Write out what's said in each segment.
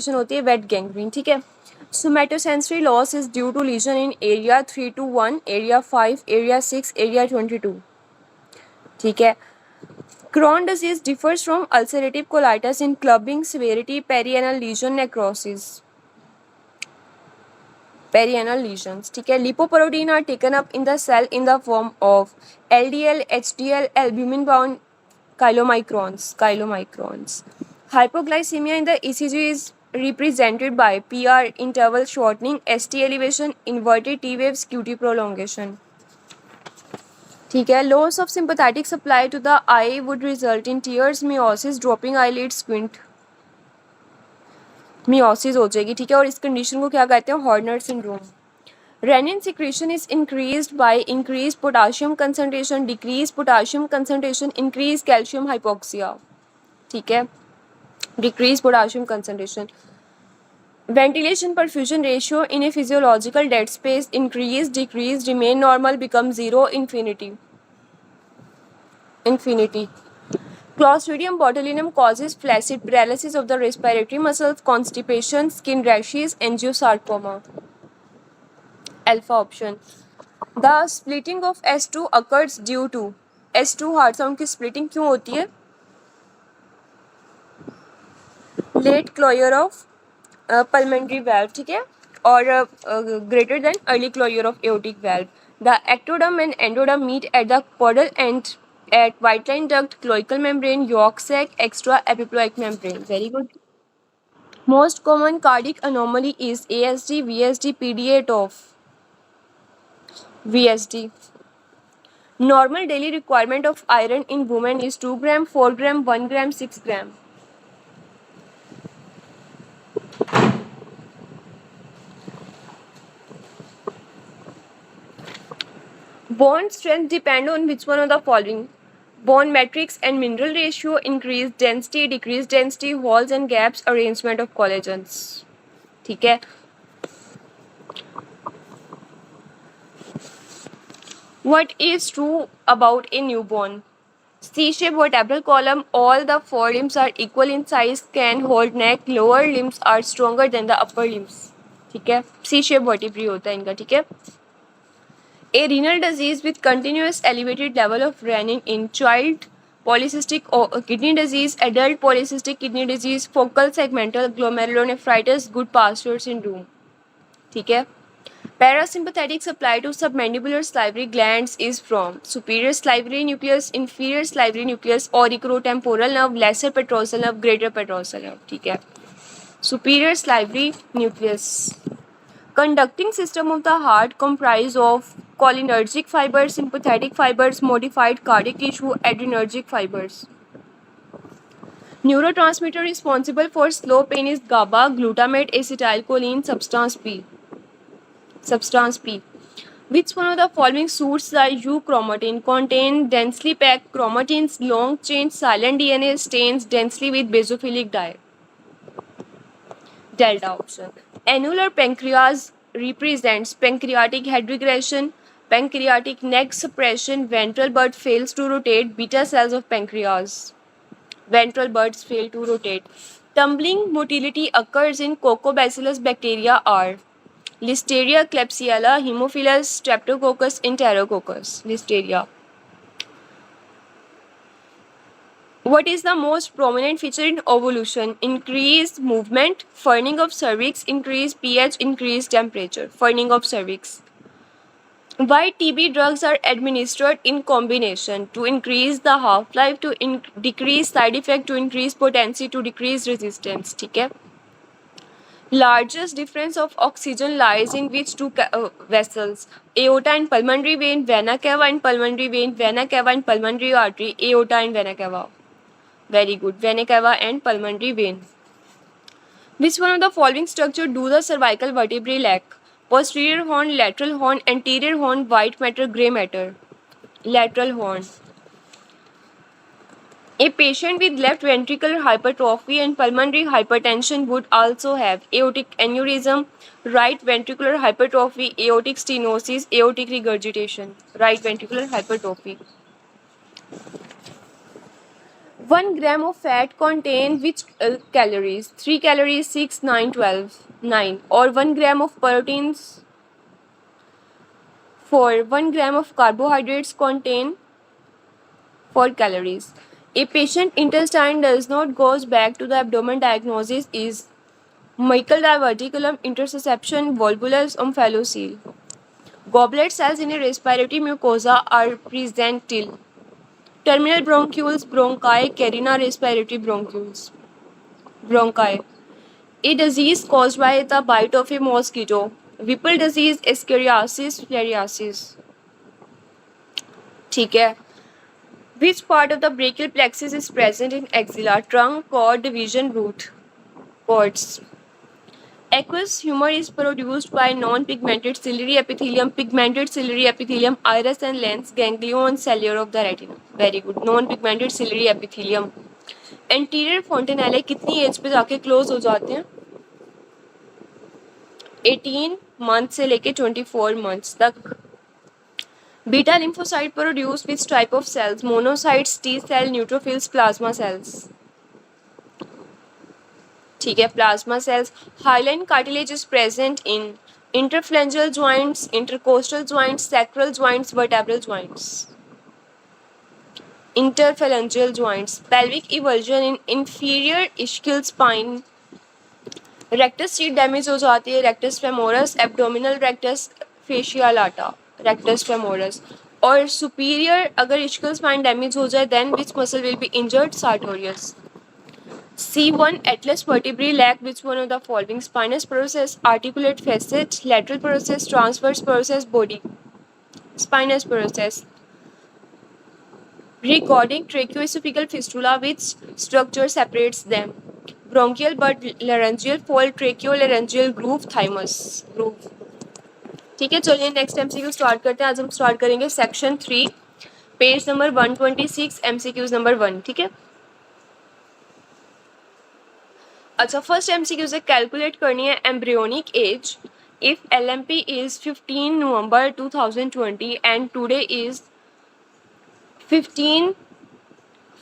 होती है wait gangrene, ठीक है। Somatosensory loss is due to lesion in area 3 to 1, area 5, area 6, area 22, ठीक है। Crohn disease differs from ulcerative colitis in clubbing, severity, perianal lesion, necrosis. Perianal lesions, ठीक है। Lipoprotein are taken up in the cell in the form of LDL, HDL, albumin bound chylomicrons. Hypoglycemia in the ECG is represented by PR interval shortening, ST elevation, inverted T waves, QT prolongation. ठीक है। Loss of sympathetic supply to the eye would result in tears, miosis, drooping eyelid, squint, miosis हो जाएगी, ठीक है। और इस condition को क्या कहते हैं, Horner syndrome. Renin secretion is increased by increase potassium concentration, decrease potassium concentration, increase calcium hypoxia, ठीक है, decrease potassium concentration. Ventilation perfusion ratio in a physiological dead space increase, decrease, remain normal, become zero, infinity. Clostridium botulinum causes flaccid paralysis of the respiratory muscles, constipation, skin rashes, angiosarcoma. Alpha option. The splitting of S2 occurs due to S2 heart sound की splitting क्यों होती है? Late closure of पल्मेंट्री valve, ठीक है, और greater than early closure of aortic valve. The ectoderm and endoderm meet at the caudal end at white line duct, cloacal membrane, yolk sac, extra epiploic membrane. Very good. Most common cardiac anomaly is ASD, VSD, PDA of VSD. Normal daily requirement of iron in women is 2 gram, 4 gram, 1 gram, 6 gram. Bone strength depend on which one of the following? Bone matrix and mineral ratio, increased density, decreased density, holes and gaps, arrangement of collagens. ठीक है. What is true about a newborn? C-shaped vertebral column. All the forelimbs are equal in size. Can hold neck. Lower limbs are stronger than the upper limbs. ठीक है. C-shaped vertebrae होता है इनका, ठीक है. A renal disease with continuous elevated level of renin in child, polycystic kidney disease, adult polycystic kidney disease, focal segmental glomerulonephritis, Goodpasture syndrome. ठीक है. Parasympathetic supply to submandibular salivary glands is from superior salivary nucleus, inferior salivary nucleus, auriculotemporal nerve, lesser petrosal nerve, greater petrosal nerve. ठीक है. Superior salivary nucleus. Conducting system of the heart comprise of cholinergic fibers, sympathetic fibers, modified cardiac tissue, adrenergic fibers. Neurotransmitter responsible for slow pain is GABA, glutamate, acetylcholine, substance P. Which one of the following suits the euchromatin? Contain densely packed chromatins, long chain silent DNA, stains densely with basophilic dye. Delta option. Annular pancreas represents pancreatic head regression, pancreatic neck suppression, ventral bud fails to rotate, beta cells of pancreas. Ventral buds fail to rotate. Tumbling motility occurs in Coccobacillus bacteria are Listeria, Klebsiella, Haemophilus, Streptococcus, Enterococcus. Listeria. What is the most prominent feature in ovulation? Increased movement, firming of cervix, increased pH, increased temperature. Firming of cervix. Why TB drugs are administered in combination? To increase the half-life, to decrease side effect, to increase potency, to decrease resistance. ठीक है. Largest difference of oxygen lies in which two vessels? Aorta and pulmonary vein, vena cava and pulmonary vein, vena cava and pulmonary artery, aorta and vena cava. Very good. Vena cava and pulmonary vein. Which one of the following structure do the cervical vertebrae lack? Posterior horn, lateral horn, anterior horn, white matter, grey matter. Lateral horn. A patient with left ventricular hypertrophy and pulmonary hypertension would also have aortic aneurysm, right ventricular hypertrophy, aortic stenosis, aortic regurgitation. Right ventricular hypertrophy. 1 gram of fat contain which calories? 3 calories, 6, 9, 12, 9. Or 1 gram of proteins, 4. 1 gram of carbohydrates contain 4 calories. A patient intestine does not goes back to the abdomen. Diagnosis is Michael diverticulum, intersusception, volvulus, omphalocele. Goblet cells in a respiratory mucosa are present till terminal bronchioles, bronchi, carina, respiratory bronchioles. Bronchi. A disease caused by the bite of a mosquito. Whipple disease, Escherichiasis, filariasis. ठीक है. Which part of the brachial plexus is present in axilla? Trunk, cord, division, root. Cords. Aqueous humor is produced by non-pigmented ciliary epithelium, pigmented ciliary epithelium, iris and lens, ganglion, cellular of the retina. Very good. Non-pigmented ciliary epithelium. Anterior fontanelle कितनी as पे जाके close हो जाते हैं? 18 month से लेके 24 months तक. Beta lymphocyte produce which type of cells? Monocytes, T cell, neutrophils, plasma cells. ठीक है, plasma cells. Hyaline cartilage is present in interphalangeal joints, intercostal joints, sacral joints, vertebral joints. Interphalangeal joints. Pelvic avulsion in inferior ischial spine. Rectus sheath damage हो जाती है, rectus femoris, abdominal rectus, fascia lata, rectus femoris. और superior अगर ischial spine damage हो जाए then which muscle will be injured? Sartorius. C1 atlas vertebrae lack which one of the following? Spinous process, articulate facet, lateral process, transverse process, body. Spinous process. Recording tracheoesophageal fistula, which structure separates them? Bronchial bud, laryngeal fold, tracheolaryngeal groove, thymus groove. ठीक है, चलिए next MCQ start करते हैं. आज हम start करेंगे section 3, page number 126, MCQs number 1. ठीक है. अच्छा, फर्स्ट एमसीक्यू से कैलकुलेट करनी है embryonic age. If LMP is 15 November 2020 and today is 15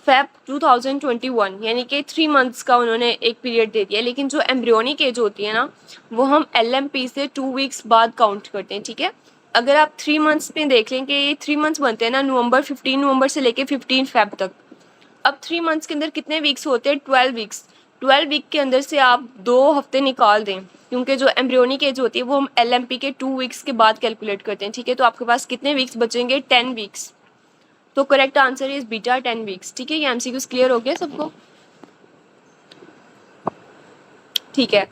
Feb 2021, यानी कि 3 मंथ्स का उन्होंने एक पीरियड दे दिया. लेकिन जो एम्ब्रियोनिक एज होती है ना, वो हम एलएमपी से 2 वीक्स बाद काउंट करते हैं. ठीक है. अगर आप 3 मंथ्स में देख लें कि ये 3 मंथ्स बनते हैं ना, नवंबर 15 नवंबर से लेके 15 फेब तक. अब 3 मंथ्स के अंदर कितने वीक्स होते हैं? 12 वीक्स. 12 वीक के अंदर से आप 2 हफ्ते निकाल दें, क्योंकि जो एम्ब्रियोनिक एज होती है वो हम एलएमपी के 2 वीक्स के बाद कैलकुलेट करते हैं. ठीक है. तो आपके पास कितने वीक्स बचेंगे? 10 वीक्स. तो correct answer is beta 10 weeks. ठीक है. ये एमसीक्यूज क्लियर हो गया सबको? ठीक है.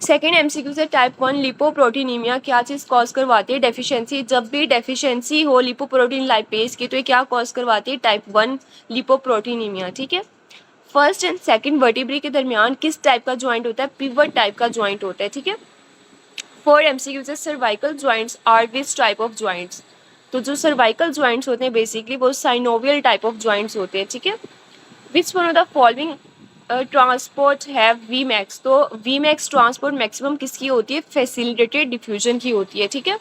सेकेंड एमसीक्यू से टाइप 1 लिपोप्रोटीनीमिया क्या चीज़ कॉज करवाती है? डेफिशिएंसी. जब भी डेफिशिएंसी हो लिपोप्रोटीन लाइपेज की तो ये क्या कॉज करवाती है? टाइप 1 लिपोप्रोटीनीमिया. ठीक है. फर्स्ट एंड सेकंड वर्टिब्री के दरमियान किस टाइप का ज्वाइंट होता है? पिवट टाइप का ज्वाइंट होता है. ठीक है. 4 एमसीक्यू से cervical joints are which type of joints? तो जो सर्वाइकल ज्वाइंट्स होते हैं बेसिकली वो साइनोवियल टाइप ऑफ ज्वाइंट्स होते हैं. ठीक है. Which one of the following transport have V max? तो वी मैक्स ट्रांसपोर्ट मैक्सिमम किसकी होती है? फैसिलिटेटेड डिफ्यूजन की होती है. ठीक है.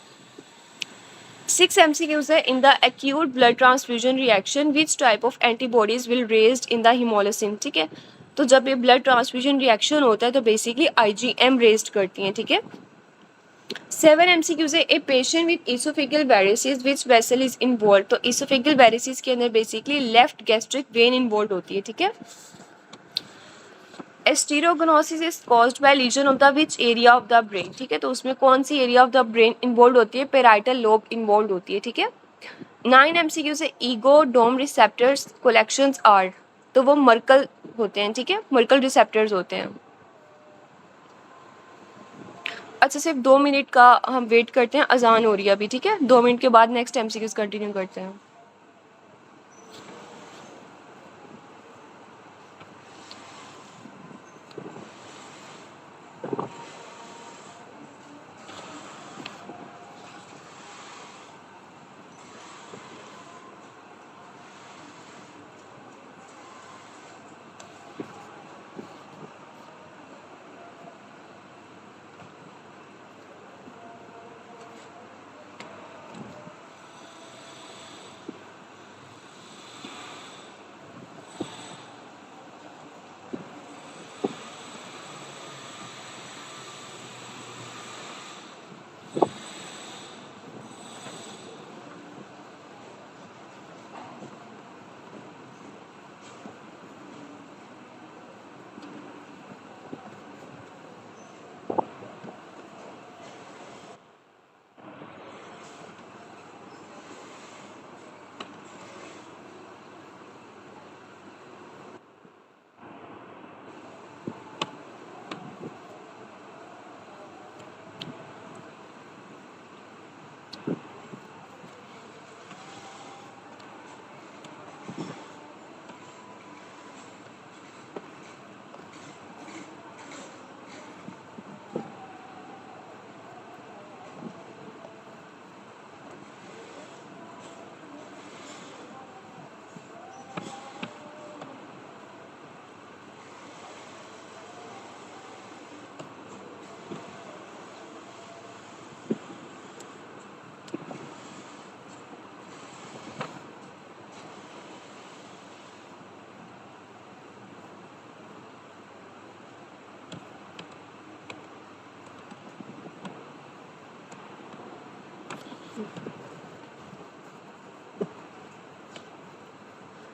6 MCQs है. In the acute blood transfusion reaction which type of antibodies will raised in the haemolysin? ठीक है. तो जब ये ब्लड ट्रांसफ्यूजन रिएक्शन होता है तो बेसिकली IgM रेज्ड करती हैं. ठीक है. 7 MCQs है. A patient with oesophageal varices which vessel is involve? तो इसोफेगल वेरिसेस के अंदर basically left gastric vein involve होती है. ठीक है. Astereognosis is caused by lesion of the which area of the brain? ठीक है. तो उसमें कौन सी area of the brain involve होती है? पेराइटल लोब इन्वॉल्व होती है. ठीक है. 9 MCQ से Iggo dome receptors collections are? तो वो मर्कल होते हैं. ठीक है. मर्कल रिसेप्टर्स होते हैं. अच्छा, सिर्फ 2 मिनट का हम वेट करते हैं, अजान हो रही है अभी. ठीक है. 2 मिनट के बाद नेक्स्ट MCQs कंटिन्यू करते हैं.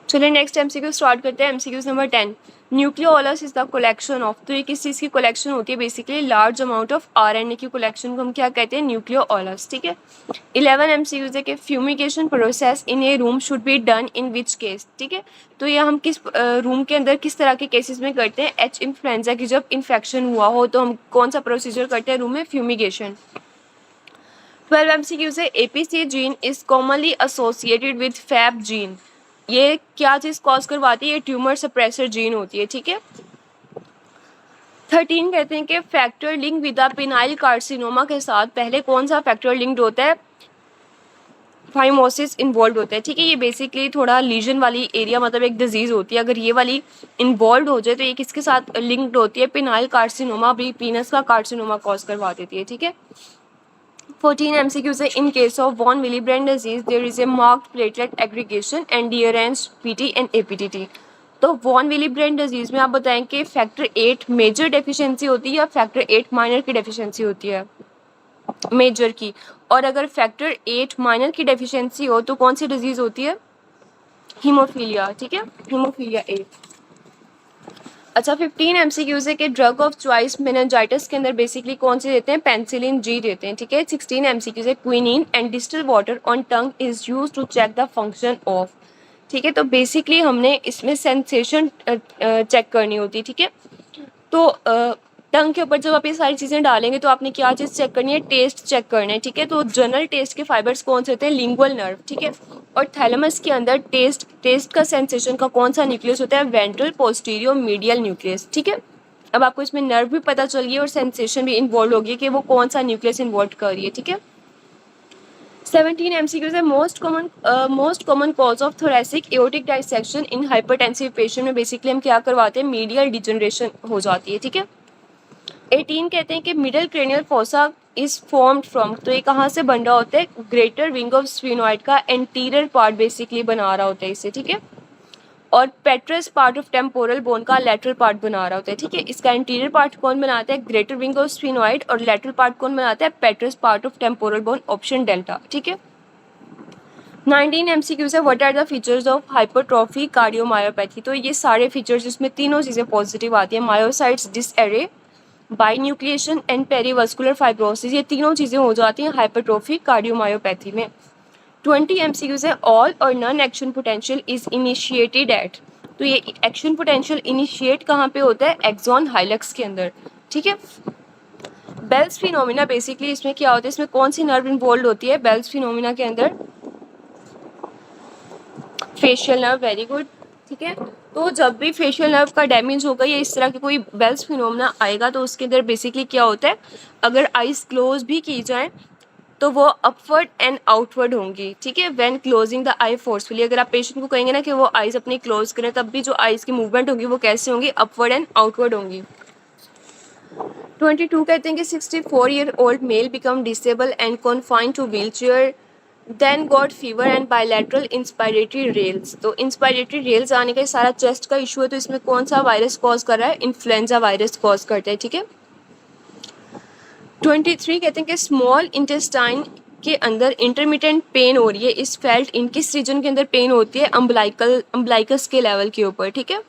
चलिए नेक्स्ट एमसीक्यू स्टार्ट करते हैं। MCQs number 10, nucleolus is the collection of, तो ये किस चीज़ की कलेक्शन होती है? Basically large amount of RNA की कलेक्शन को हम क्या कहते हैं? न्यूक्लियोलस। ठीक है। 11 एमसीक्यूज है कि fumigation process in A room should be done in which case. ठीक है, तो ये हम किस रूम के अंदर किस तरह के केसेस में करते हैं? एच इन्फ्लुएंजा की जब इन्फेक्शन हुआ हो तो हम कौन सा प्रोसीजर करते हैं रूम में? फ्यूमिगेशन। 12 एमसीक्यूज है APC gene is commonly associated with FAP gene, ये क्या चीज़ कॉज करवाती है? ये ट्यूमर सप्रेसर जीन होती है। ठीक है। 13 कहते हैं कि factor link with penile carcinoma के साथ पहले कौन सा फैक्टर लिंक्ड होता है? फाइमोसिस इन्वॉल्व होता है। ठीक है, ये बेसिकली थोड़ा लीजन वाली एरिया, मतलब एक डिजीज होती है, अगर ये वाली इन्वॉल्व हो जाए तो ये किसके साथ लिंक्ड होती है? पिनाइल कार्सिनोमा भी पीनस का कार्सिनोमा कॉज करवा देती है। ठीक है। 14 MCQs है in case of von Willebrand disease there is a marked platelet aggregation and deranged PT and APTT. तो वॉन विलीब्रेंड डिजीज में आप बताएं कि फैक्टर 8 मेजर डेफिशिएंसी होती है या फैक्टर 8 माइनर की डेफिशिएंसी होती है? मेजर की। और अगर फैक्टर 8 माइनर की डेफिशिएंसी हो तो कौन सी डिजीज होती है? हीमोफीलिया। ठीक है, हीमोफीलिया ए। अच्छा, 15 MCQs है कि ड्रग ऑफ चॉइस मेनिंजाइटिस के अंदर बेसिकली कौन से देते हैं? पेंसिलिन जी देते हैं। ठीक है। 16 MCQs है quinine and distil water on tongue is use to check the function of. ठीक है, तो बेसिकली हमने इसमें सेंसेशन चेक करनी होती है। ठीक है, तो टंग के ऊपर जब आप ये सारी चीज़ें डालेंगे तो आपने क्या चीज़ चेक करनी है? टेस्ट चेक करना है। ठीक है, तो जनरल टेस्ट के फाइबर्स कौन से होते हैं? Lingual nerve. ठीक है, और थैलेमस के अंदर टेस्ट का सेंसेशन का कौन सा न्यूक्लियस होता है? Ventral posterior medial nucleus. ठीक है, अब आपको इसमें नर्व भी पता चल गया और सेंसेशन भी इन्वॉल्व हो गया कि वो कौन सा न्यूक्लियस इन्वॉल्व कर रही है। ठीक है। 17 MCQs है most common cause of thoracic aortic dissection in hypertensive patient में बेसिकली हम क्या करवाते हैं? मीडियल डिजनरेशन हो जाती है। ठीक है। 18 कहते हैं कि middle cranial fossa is formed from, तो ये कहाँ से बन रहा होता है? ग्रेटर विंग ऑफ स्फिनोइड का एंटीरियर पार्ट बेसिकली बना रहा होता है इसे। ठीक है, और पेट्रस पार्ट ऑफ टेम्पोरल बोन का लेटरल पार्ट बना रहा होता है। ठीक है, इसका इंटीरियर पार्ट कौन बनाता है? ग्रेटर विंग ऑफ स्फिनोइड, और लेटरल पार्ट कौन बनाता है? Petrous part of temporal bone, option delta. ठीक है। 19 MCQs है what are the features of hypertrophy cardiomyopathy, तो ये सारे फीचर्स इसमें तीनों चीज़ें पॉजिटिव आती है। मायोसाइट्स डिसएरे, बाइन्यूक्लिएशन एंड पेरीवास्कुलर फाइब्रोसिस, ये तीनों चीज़ें हो जाती हैं हाइपरट्रोफी कार्डियोमायोपैथी में। 20 MCQs है all or none action potential is initiated at, तो ये एक्शन पोटेंशियल इनिशिएट कहाँ पे होता है? एक्सॉन हाइलक्स के अंदर। ठीक है। बेल्स फिनोमिना बेसिकली इसमें क्या होता है? इसमें कौन सी नर्व इन्वॉल्व होती है बेल्स फिनोमिना के अंदर? Facial nerve. Very good. ठीक है, तो जब भी फेशियल नर्व का डैमेज होगा या इस तरह की कोई बेल्स फिनोमिना आएगा तो उसके अंदर बेसिकली क्या होता है? अगर आइज क्लोज भी की जाए तो वो अपवर्ड एंड आउटवर्ड होंगी। ठीक है, when closing the I forcefully, अगर आप पेशेंट को कहेंगे ना कि वो आइज अपनी क्लोज करें तब भी जो आइज की मूवमेंट होगी वो कैसे होंगी? अपवर्ड एंड आउटवर्ड होंगी। 22 कहते हैं कि 64-year-old male become disable and confined to wheel chair then got fever and bilateral inspiratory rales, तो इंस्पायरेटरी रेल्स आने का सारा चेस्ट का इशू है, तो इसमें कौन सा वायरस कॉज कर रहा है? इन्फ्लुएंजा वायरस कॉज करता है। ठीक है। 23 कहते हैं कि स्मॉल इंटेस्टाइन के अंदर इंटरमिटेंट पेन हो रही है, इस फेल्ट इन किस रीजन के अंदर पेन होती है? अम्बलाइकस के लेवल के ऊपर। ठीक है।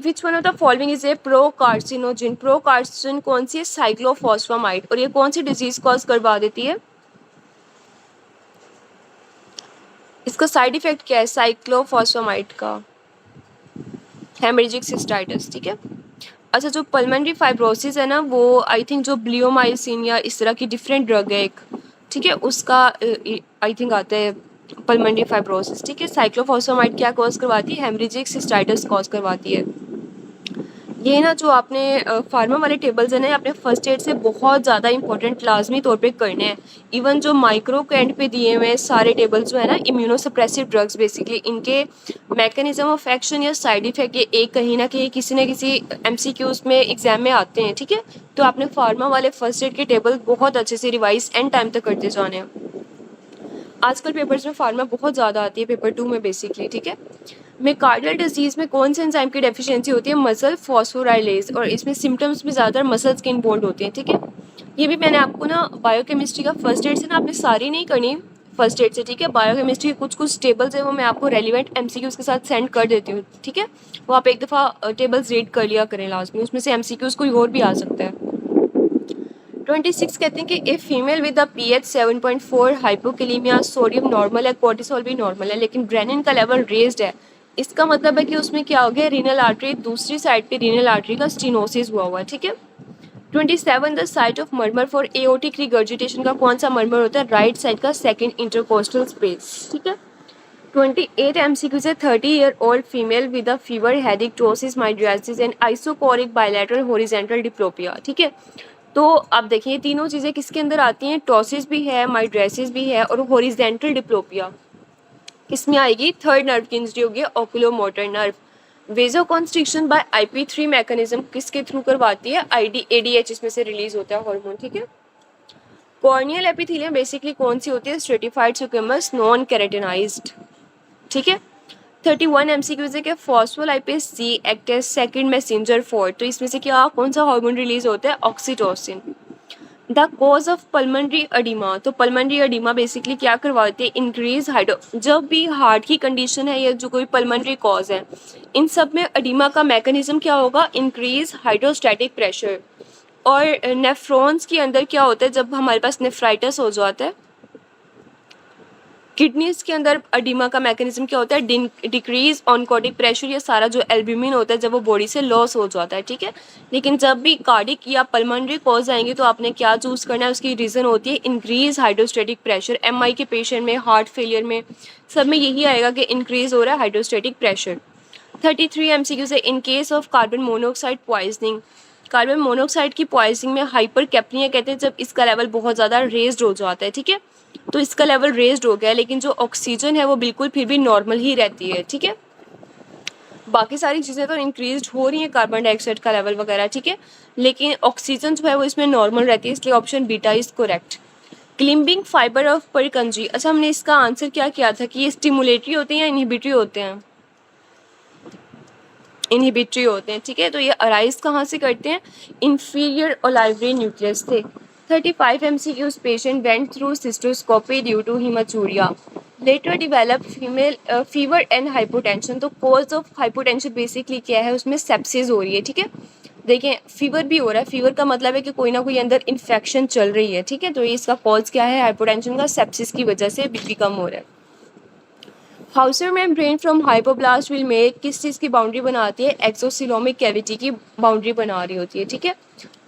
Which one of the following is a procarcinogen, procarcin कौन सी है? साइक्लोफॉस्फामाइड, और ये कौन सी डिजीज कॉज करवा देती है? इसका साइड इफेक्ट क्या है साइक्लोफॉस्फामाइड का? Haemorrhagic cystitis. ठीक है। अच्छा, जो पल्मोनरी फाइब्रोसिस है ना, वो आई थिंक जो ब्लियोमाइसिन या इस तरह की डिफरेंट ड्रग है एक, ठीक है, उसका आई थिंक आता है पल्मोनरी फाइब्रोसिस। ठीक है, साइक्लोफॉस्फामाइड क्या कॉज करवाती है? हेमरेजिक सिस्टाइटिस कॉज करवाती है। ये ना जो आपने फार्मा वाले टेबल्स हैं ना, आपने फर्स्ट एड से बहुत ज़्यादा इंपॉर्टेंट लाजमी तौर पे करने हैं। इवन जो माइक्रो कैंड पे दिए हुए हैं सारे टेबल्स जो है ना, इम्यूनोसप्रेसिव ड्रग्स बेसिकली इनके मैकेनिज्म ऑफ एक्शन या साइड इफेक्ट ये एक कहीं ना कहीं किसी न किसी MCQs में एग्जाम में आते हैं। ठीक है, तो आपने फार्मा वाले फर्स्ट एड के टेबल बहुत अच्छे से रिवाइज एंड टाइम तक करते जाने हैं। आजकल पेपर्स में फार्मा बहुत ज़्यादा आती है पेपर 2 में बेसिकली। ठीक है। मियोकार्डियल डिजीज़ में कौन से एंजाइम की डेफिशिएंसी होती है? मसल फॉस्फोराइलेज, और इसमें सिम्टम्स भी ज़्यादातर मसल्स के इन्वॉल्व होते हैं। ठीक है। ये भी मैंने आपको ना बायोकेमिस्ट्री का फर्स्ट एड से ना आपने सारी नहीं करनी फर्स्ट एड से, ठीक है। बायोकेमिस्ट्री के कुछ कुछ टेबल्स है वो मैं आपको रेलिवेंट एमसीक्यूज के साथ सेंड कर देती हूँ, ठीक है। वो आप एक दफ़ा टेबल्स रीड कर लिया करें लास्ट में, उसमें से एमसीक्यूज कोई और भी आ सकता है। 26 कहते हैं कि a female with the pH 7.4 hypokalemia, sodium normal है, कोर्टिसोल भी नॉर्मल है, लेकिन ब्रेनिन का लेवल रेज्ड है। इसका मतलब है कि उसमें क्या हो गया, रीनल आर्टरी, दूसरी साइड पे रीनल आर्टरी का स्टेनोसिस हुआ हुआ है, ठीक है। 27 the site of murmur for aortic regurgitation का कौन सा मर्मर होता है, राइट साइड का सेकंड इंटरकोस्टल स्पेस, ठीक है। 28 एमसीक्यू से 30-year-old female with a fever, headache, ptosis, mydriasis and isocoric bilateral horizontal diplopia, ठीक है। तो आप देखिए तीनों चीज़ें किसके अंदर आती हैं, टोसिस भी है, माइड्राइटिस भी है और हॉरिजॉन्टल डिप्लोपिया किसमें आएगी, थर्ड नर्व की इंजरी होगी, oculomotor nerve. Vasoconstriction by IP3 mechanism किसके थ्रू करवाती है, ADH इसमें से रिलीज होता है हार्मोन, ठीक है। कॉर्नियल एपिथेलियम बेसिकली कौन सी होती है, स्ट्रेटिफाइड स्क्वेमस नॉन केराटिनाइज्ड, ठीक है। 31 एमसीक्यूज है कि phospholipase C act as second messenger for, तो इसमें से क्या कौन सा हार्मोन रिलीज होता है, oxytocin. The cause of pulmonary oedema, तो पल्मनरी अडीमा बेसिकली क्या करवाती है, इंक्रीज हाइड्रो, जब भी हार्ट की कंडीशन है या जो कोई पल्मनरी कॉज है, इन सब में अडीमा का मैकेनिज्म क्या होगा, इंक्रीज हाइड्रोस्टैटिक प्रेशर। और नेफ्रॉन्स के अंदर क्या होता है, जब हमारे पास नेफ्राइटिस हो जाता है, किडनीज के अंदर अडीमा का मैकेनिज्म क्या होता है, डिक्रीज ऑनकोटिक प्रेशर, ये सारा जो एल्ब्यूमिन होता है जब वो बॉडी से लॉस हो जाता है, ठीक है। लेकिन जब भी कार्डिक या पल्मोनरी कॉज आएंगे तो आपने क्या चूज करना है, उसकी रीजन होती है इंक्रीज हाइड्रोस्टेटिक प्रेशर। MI के पेशेंट में, हार्ट फेलियर में, सब में यही आएगा कि इंक्रीज हो रहा है हाइड्रोस्टेटिक प्रेशर। 33 एमसीक्यू से इन case of carbon monoxide poisoning, carbon monoxide की पॉइजनिंग में हाइपर कैप्निया कहते हैं जब इसका लेवल बहुत ज़्यादा रेज्ड हो जाता है, ठीक है। तो इसका लेवल रेज्ड हो गया है, लेकिन जो ऑक्सीजन है वो बिल्कुल फिर भी नॉर्मल ही रहती है, ठीक है। बाकी सारी चीज़ें तो इंक्रीज हो रही हैं, कार्बन डाइऑक्साइड का लेवल वगैरह, ठीक है, लेकिन ऑक्सीजन जो है वो इसमें नॉर्मल रहती है, इसलिए option beta is correct. Climbing fibre of Purkinje, अच्छा हमने इसका आंसर क्या किया था कि ये स्टिमुलेटरी होते हैं या इनहिबिटरी होते हैं, इनहिबिटरी होते हैं, ठीक है। तो ये अराइज कहाँ से करते हैं, इंफीरियर ओलाइवरी न्यूक्लियस से। 35 MCQs patient went through cystoscopy due to haematuria, later develop female fever and hypotension, तो कॉज ऑफ हाइपोटेंशन बेसिकली क्या है, उसमें सेप्सिस हो रही है, ठीक है। देखिए फीवर भी हो रहा है, फीवर का मतलब है कि कोई ना कोई अंदर इन्फेक्शन चल रही है, ठीक है। तो इसका कॉज क्या है, हाइपोटेंशन का, सेप्सिस की वजह से बीपी कम हो रहा है। Hauser membrane from hypoblast will make, किस चीज़ की बाउंड्री बनाती है, एक्सोसिलोमिक कैविटी की बाउंड्री बना रही होती है, ठीक है।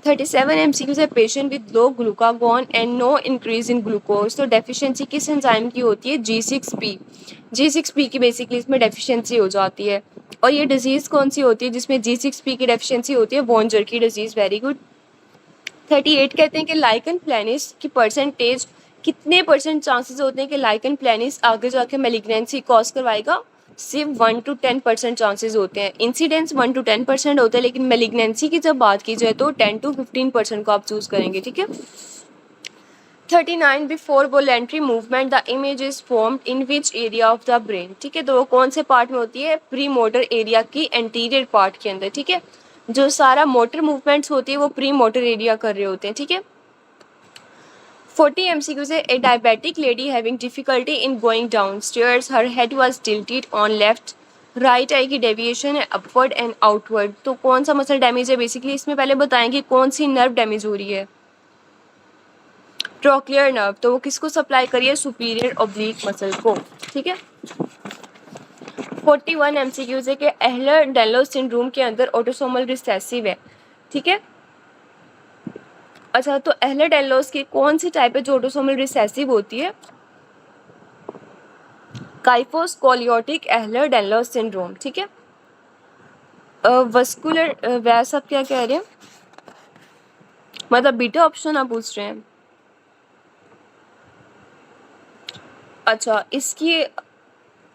37 एमसीक्यू से patient with low glucagon and no increase in glucose, तो डेफिशिएंसी किस एंजाइम की होती है, G6P की बेसिकली इसमें डेफिशिएंसी हो जाती है। और ये डिजीज़ कौन सी होती है जिसमें G6P की डेफिशिएंसी होती है, वॉन्जर की डिजीज़, वेरी गुड। 38 कहते हैं कि लाइकन प्लानिस की परसेंटेज, कितने परसेंट चांसेस होते हैं कि लाइकन प्लानिस आगे जाके मेलिग्नेंसी कॉज करवाएगा, सिर्फ 1 to 10% चांसेस होते हैं। इंसिडेंस 1 to 10% होता है, लेकिन मेलिग्नेंसी की जब बात की जाए तो 10 to 15% को आप चूज करेंगे, ठीक है। 39 before voluntary movement the image is formed in which area of the brain, ठीक है। तो वो कौन से पार्ट में होती है, प्री मोटर एरिया की एंटीरियर पार्ट के अंदर, ठीक है। जो सारा मोटर मूवमेंट्स होती है वो प्री मोटर एरिया कर रहे होते हैं, ठीक है। 40 एमसीक्यू से a diabetic lady having difficulty in going down stairs, her head was tilted on left, right eye की डेविएशन है अपवर्ड एंड आउटवर्ड, तो कौन सा मसल डैमेज है, बेसिकली इसमें पहले बताएंगे कौन सी नर्व डैमेज हो रही है, ट्रोक्लियर नर्व, तो वो किसको सप्लाई करिए, सुपीरियर ऑब्लिक मसल को, ठीक है। 41 एमसीक्यू से कि एहलर डेलोस सिंड्रोम के अंदर ऑटोसोमल रिसेसिव है, ठीक है। अच्छा तो एहलर डेलोस की कौन सी टाइप है जो ऑटोसोमल रिसेसिव होती है, काइफोस्कोलियोटिक एहलर डेलोस सिंड्रोम, ठीक है। वस्कुलर वैस आप क्या कह रहे हैं, मतलब बीटा ऑप्शन आप पूछ रहे हैं। अच्छा इसकी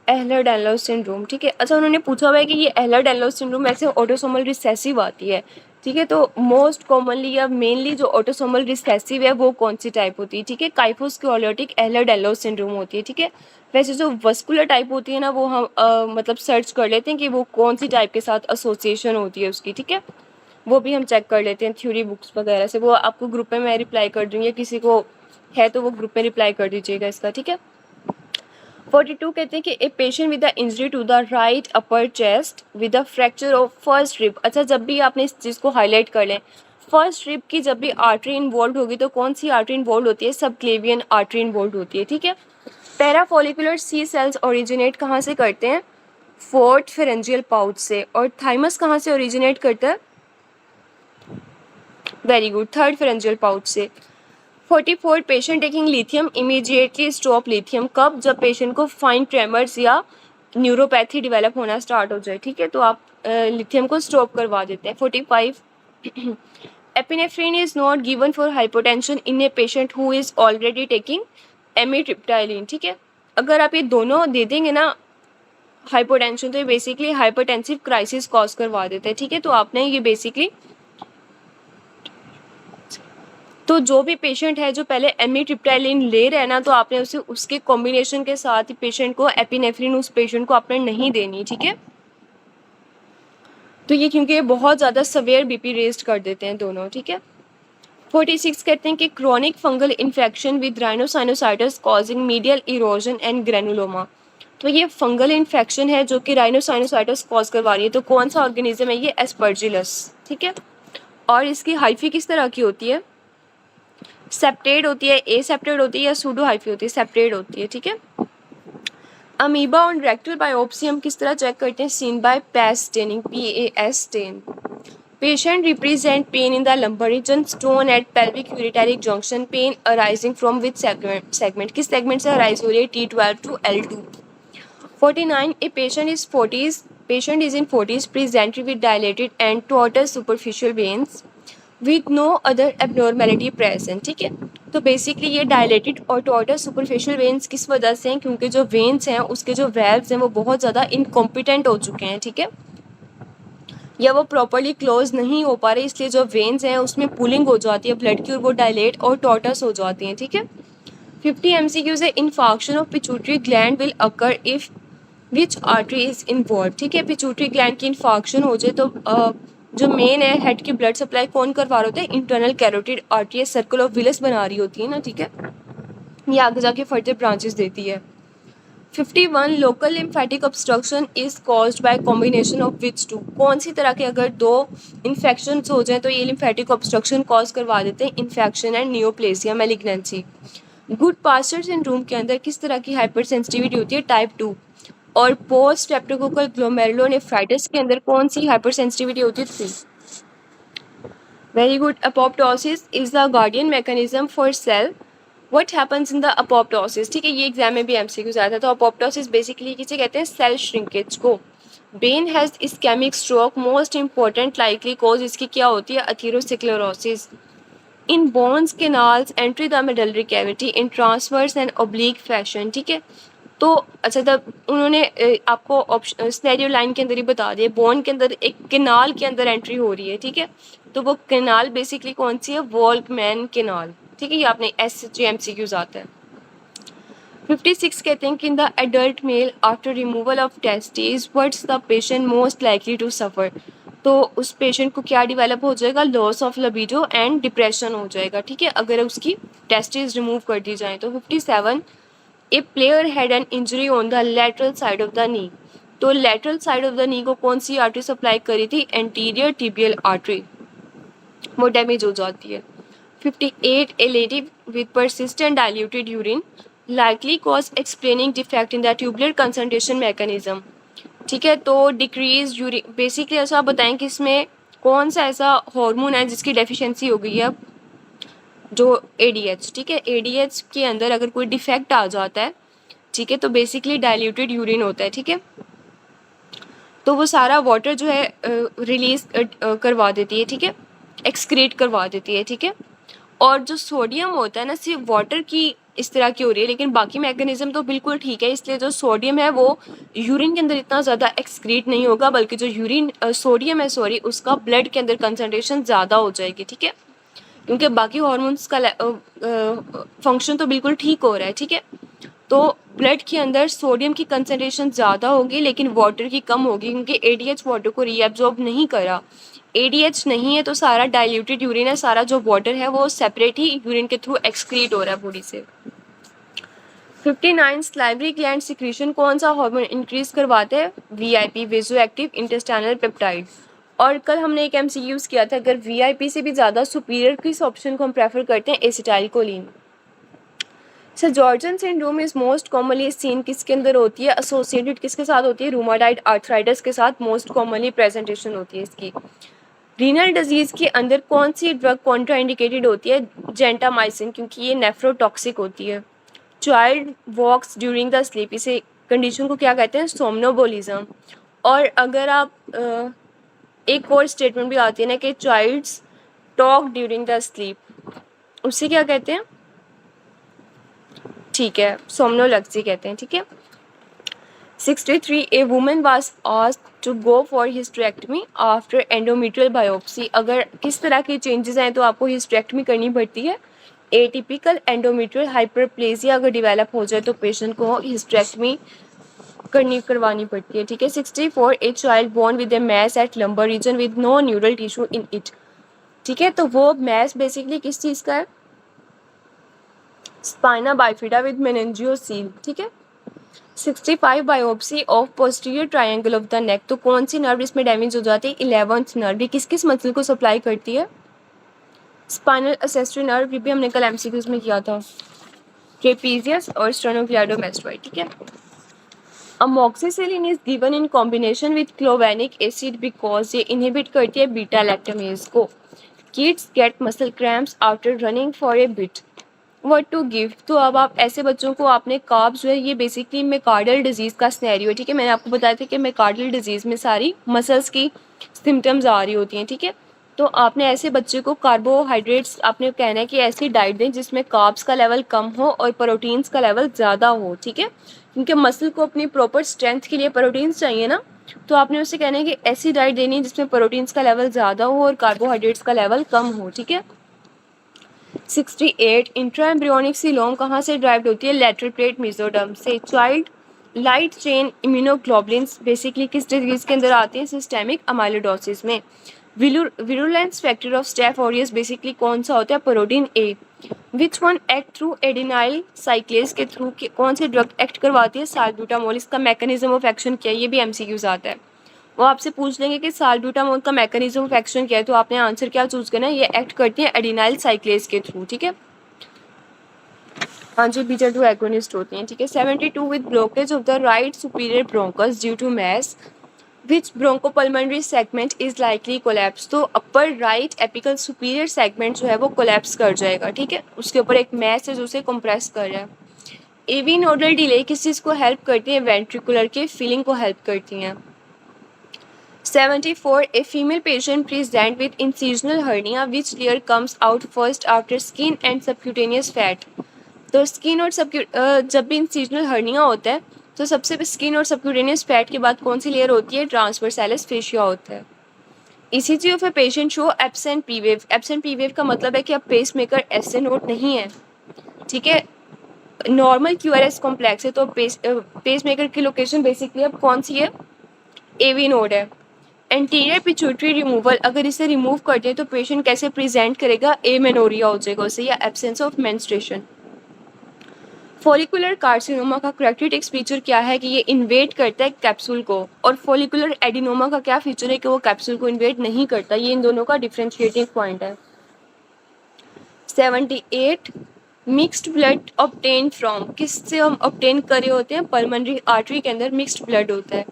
एहलर डेलोस सिंड्रोम, ठीक है। अच्छा उन्होंने पूछा हुआ है कि ये एहलर डेलोस सिंड्रोम ऐसे ऑटोसोमल रिसेसिव आती है, ठीक है। तो मोस्ट कॉमनली या मेनली जो ऑटोसोमल रिसेसिव है वो कौन सी टाइप होती है, ठीक है, काइफोस्कोलियोटिक एहलर डेलोस सिंड्रोम होती है, ठीक है। वैसे जो वस्कुलर टाइप होती है ना वो हम मतलब सर्च कर लेते हैं कि वो कौन सी टाइप के साथ एसोसिएशन होती है उसकी, ठीक है। वो भी हम चेक कर लेते हैं थ्योरी बुक्स वगैरह से। वो आपको ग्रुप में मैं रिप्लाई कर दूँगी, किसी को है तो वो ग्रुप में रिप्लाई कर दीजिएगा इसका, ठीक है। 42 कहते हैं कि a patient with the injury to the right upper chest with the fracture of first rib. अच्छा, जब भी आपने इस चीज़ को हाईलाइट कर लें, फर्स्ट रिब की जब भी आर्टरी इन्वॉल्व होगी तो कौन सी आर्टरी इन्वॉल्व होती है? सबक्लेवियन आर्टरी इन्वॉल्व होती है, ठीक है। पैराफोलिकुलर सी सेल्स ओरिजिनेट कहाँ से करते हैं? फोर्थ फेरेंजियल पाउच से। और थाइमस कहाँ से ओरिजिनेट करता है? Very good, third pharyngeal pouch से। 44 patient taking lithium immediately stop lithium. कब? जब पेशेंट को फाइन ट्रेमर्स या न्यूरोपैथी डेवलप होना स्टार्ट हो जाए, ठीक है, तो आप लिथियम को स्टॉप करवा देते हैं। 45 epinephrine is not given for hypotension in a patient who is already taking amitriptyline, ठीक है। अगर आप ये दोनों दे देंगे ना हाइपोटेंशन, तो ये बेसिकली हाइपरटेंसिव क्राइसिस कॉज करवा देते हैं, ठीक है। तो आपने ये बेसिकली, तो जो भी पेशेंट है जो पहले एमिट्रिप्टाइलिन ले रहे हैं ना, तो आपने उसे उसके कॉम्बिनेशन के साथ ही पेशेंट को एपिनेफ्रिन उस पेशेंट को आपने नहीं देनी, ठीक है। तो ये क्योंकि बहुत ज़्यादा सवेयर बीपी रेस्ट कर देते हैं दोनों, ठीक है। 46 कहते हैं कि chronic fungal infection with rhinosinusitis causing medial erosion and granuloma. तो ये फंगल इन्फेक्शन है जो कि राइनोसाइनोसाइटिस कॉज करवा रही है। तो कौन सा ऑर्गेनिज्म है ये? एस्परजिलस, ठीक है। और इसकी हाइफी किस तरह की होती है? सेप्टेड होती है, ए सेप्टेड होती है या सूडो हाइफी होती है? सेप्टेड होती है, ठीक है। अमीबा ऑन रेक्टल बायोप्सी हम किस तरह चेक करते हैं? Seen by PAS staining, PAS stain. Patient represent pain in the lumbar region, stone at pelvic ureteric junction, pain arising from which segment? किस सेगमेंट से अराइज हो रही है? T12 to L2। 49 a patient is 40s presented with dilated and tautous superficial veins with no other abnormality present, ठीक है। तो basically ये dilated और टॉर्टस सुपरफिशियल वेन्स किस वजह से हैं? क्योंकि जो वेन्स हैं उसके जो वेल्व्स हैं वो बहुत ज़्यादा इनकॉम्पिटेंट हो चुके हैं, ठीक है, या वो प्रॉपरली क्लोज नहीं हो पा रहे, इसलिए जो वेन्स हैं उसमें पुलिंग हो जाती है ब्लड की और वो डायलेट और टॉर्टस हो जाती हैं, ठीक है। 50 MCQ से infarction of pituitary gland will occur if which artery is involve, ठीक है। पिट्यूटरी ग्लैंड की इन्फाक्शन हो जाए तो जो मेन है हेड की ब्लड सप्लाई कौन करवा रहे होते हैं? Internal carotid artery circle of villous बना रही होती है ना, ठीक है। ये आगे जाके फर्दर ब्रांचेस देती है। 51 local lymphatic obstruction is caused by combination of which two. कौन सी तरह के अगर दो इन्फेक्शन हो जाए तो ये लिम्फेटिक ऑब्स्ट्रक्शन कॉज करवा देते हैं? Infection and neoplasia malignancy. Goodpasture syndrome के अंदर किस तरह की हाइपर सेंसिटिविटी होती है? टाइप 2। और पोस्ट स्ट्रेप्टोकोकल ग्लोमेरुलोनेफ्राइटिस के अंदर कौन सी हाइपर सेंसिटिविटी होती है? 3। Very good. Apoptosis is the guardian mechanism for sale. What happens in the apoptosis, ठीक है, ये एग्जाम में भी MCQ आया था। तो अपोप्टोसिस बेसिकली किसे कहते हैं? सेल श्रिंकेज को। Ben has ischemic stroke, most important likely cause इसकी क्या होती है? Atherosclerosis. In bones canals entry the medullary cavity in transverse and oblique fashion, ठीक है। तो अच्छा, तब उन्होंने आपको ऑप्शन स्नेरियो लाइन के अंदर ही बता दिया, बोन के अंदर एक कैनाल के अंदर एंट्री हो रही है, ठीक है। तो वो कैनाल बेसिकली कौन सी है? वॉल्कमैन कैनाल, ठीक है। ये आपने SG MCQ आता है। 56 कहते हैं कि in the adult male after removal of testis what's the patient most likely to suffer. तो उस पेशेंट को क्या डेवलप हो जाएगा? Loss of libido and depression हो जाएगा, ठीक है, अगर उसकी टेस्टिस रिमूव कर दी जाए तो। 57 a player had an injury on the lateral side of the knee. तो lateral side of the knee को कौन सी आर्टरी सप्लाई करी थी? एंटीरियर टिबियल आर्टरी, वो डैमेज हो जाती है। 58 a lady with persistent diluted urine likely cause explaining defect in the tubular concentration mechanism, ठीक है। तो डिक्रीज यूरिन, बेसिकली ऐसा आप बताएं कि इसमें कौन सा ऐसा हार्मोन है जिसकी डेफिशिएंसी हो गई है? जो ADH, ठीक है, ADH के अंदर अगर कोई डिफेक्ट आ जाता है, ठीक है, तो बेसिकली डाइल्यूटेड यूरिन होता है, ठीक है। तो वो सारा वाटर जो है रिलीज करवा देती है, ठीक है, एक्सक्रीट करवा देती है, ठीक है। और जो सोडियम होता है ना, सिर्फ वाटर की इस तरह की हो रही है, लेकिन बाकी मैकेनिज्म तो बिल्कुल ठीक है, इसलिए जो सोडियम है वो यूरिन के अंदर इतना ज़्यादा एक्सक्रीट नहीं होगा, बल्कि जो सोडियम है उसका ब्लड के अंदर कंसनट्रेशन ज़्यादा हो जाएगी, ठीक है, क्योंकि बाकी हार्मोन्स का फंक्शन तो बिल्कुल ठीक हो रहा है, ठीक है। तो ब्लड के अंदर सोडियम की कंसनट्रेशन ज़्यादा होगी लेकिन वाटर की कम होगी, क्योंकि ADH वाटर को रीएब्जॉर्ब नहीं करा, ADH नहीं है तो सारा डाइल्यूटेड यूरिन है, सारा जो वाटर है वो सेपरेट ही यूरिन के थ्रू एक्सक्रीट हो रहा है बॉडी से। 59 सलाइवरी ग्लैंड सिक्रीशन कौन सा हार्मोन इंक्रीज करवाते हैं? VIP vasoactive intestinal peptide. और कल हमने एक MCQ यूज़ किया था, अगर VIP से भी ज़्यादा सुपीरियर किस ऑप्शन को हम प्रेफर करते हैं? Acetylcholine. Sir जॉर्जन syndrome is most commonly seen किसके अंदर होती है? एसोसिएटेड किसके साथ होती है? रूमाटाइड आर्थराइटिस के साथ मोस्ट कॉमनली प्रेजेंटेशन होती है इसकी। रीनल डिजीज़ के अंदर कौन सी ड्रग कॉन्ट्राइंडिकेटेड होती है? जेंटामाइसिन, क्योंकि ये नेफ्रोटॉक्सिक होती है। Child walks during the sleep, इसे कंडीशन को क्या कहते हैं? सोमनोबोलिज्म। और अगर आप एक और स्टेटमेंट भी आती है ना कि child's talk during the sleep, उसे क्या कहते हैं? ठीक है, सोमनोलेक्सी कहते हैं। ठीक है। 63 a woman was asked to go for hysterectomy after endometrial biopsy. अगर किस तरह के चेंजेस हैं तो आपको हिस्टेरेक्टमी करनी पड़ती है? एटिपिकल एंडोमेट्रियल हाइपरप्लेजिया अगर डेवलप हो जाए तो पेशेंट को हिस्टेरेक्टमी करवानी पड़ती है। ठीक है। 64 a child born with a mass at lumbar region with no neural tissue in it. ठीक है, तो वो मैस बेसिकली किस चीज़ का है? Spina bifida with meningocele. ठीक है। 65 biopsy of posterior triangle of the neck, तो कौन सी नर्व इसमें डैमेज हो जाती है? 11th nerve. ये किस किस मसल को सप्लाई करती है? स्पाइनल एसेस्ट्री नर्व, ये भी हमने कल MCQs में किया था। ट्रेपीजियस और स्टेनोक्लेडोमास्टोइड। ठीक है। Amoxicillin is given in combination with clavulanic acid because ये इनहिबिट करती है बीटा लैक्टामेज को। Kids get muscle cramps after running for a bit, what to give. तो अब आप ऐसे बच्चों को आपने कार्ब्स जो है, ये बेसिकली मेकार्डियल डिजीज़ का स्नैरियो है। ठीक है, मैंने आपको बताया था कि मेकार्डियल डिजीज़ में सारी मसल्स की सिम्टम्स आ रही होती हैं। ठीक है, तो आपने ऐसे बच्चे को कार्बोहाइड्रेट्स आपने कहना है कि ऐसी डाइट दें जिसमें कार्ब्स का लेवल कम हो और प्रोटीन्स का लेवल ज़्यादा हो। ठीक है, क्योंकि मसल को अपनी प्रॉपर स्ट्रेंथ के लिए प्रोटीन्स चाहिए ना, तो आपने उससे कहना है कि ऐसी डाइट देनी है जिसमें प्रोटीन्स का लेवल ज़्यादा हो और कार्बोहाइड्रेट्स का लेवल कम हो। ठीक है। 68 इंट्राएम्ब्रियोनिक सीलोम कहाँ से ड्राइव्ड होती है? लैटरल प्लेट मेसोडर्म से। Child light chain immunoglobulins basically किस डिजीज के अंदर आते हैं? सिस्टेमिक अमाइलोडोसिस में। Virulence factor of staph aureus basically कौन सा होता है? Protein A. Which one act through adenylyl cyclase के थ्रू कौन सी ड्रग एक्ट करवाती है? साल्ब्यूटामोल। इसका मैकेनिज्म ऑफ एक्शन क्या है? ये भी MCQs आता है। वो आपसे पूछ लेंगे कि साल्ब्यूटामोल का मैकेनिज्म ऑफ एक्शन क्या है, तो आपने आंसर क्या चूज करना है? ये एक्ट करती है एडिनाइल साइक्लेस के थ्रू। ठीक है, हाँ जी, बीटा 2 एगोनिस्ट होती हैं। ठीक है। 72 with blockage of the right superior bronchus due to mass, which bronchopulmonary segment is likely collapse. तो upper right apical superior segment जो है वो कोलैप्स कर जाएगा। ठीक है, उसके ऊपर एक मैस है जो उसे कंप्रेस कर रहा है। AV नोडल डिले किस चीज़ को हेल्प करती है? वेंट्रिकुलर के फीलिंग को हेल्प करती हैं। 74 a female patient present with incisional hernia which layer comes out first after skin and subcutaneous fat। तो स्किन और जब भी इंसिजनल हर्निया होता है तो सबसे स्किन और सबक्यूटेनियस फैट के बाद कौन सी लेयर होती है? ट्रांसवर्सैलिस फेशिया होता है। ECG of a patient show absent P wave. Absent P wave का मतलब है कि अब पेस मेकर ऐसे नोट नहीं है। ठीक है, नॉर्मल QRS कॉम्प्लेक्स है, तो पेस मेकर की लोकेशन बेसिकली अब कौन सी है? AV नोड है। एंटीरियर पिट्यूटरी रिमूवल, अगर इसे रिमूव करते हैं तो पेशेंट कैसे प्रेजेंट करेगा? एमेनोरिया हो जाएगा उसे, या absence of menstruation. Follicular carcinoma का कैरेक्टरिस्टिक फीचर क्या है? कि ये इन्वेड करता है कैप्सूल को, और फॉलिकुलर एडिनोमा का क्या फीचर है? कि वो कैप्सूल को इन्वेड नहीं करता। ये इन दोनों का डिफरेंशिएटिंग पॉइंट है। 78 मिक्स्ड ब्लड ऑब्टेन फ्रॉम, किससे हम ऑब्टेन करे होते हैं? पल्मोनरी आर्टरी के अंदर मिक्स्ड ब्लड होता है।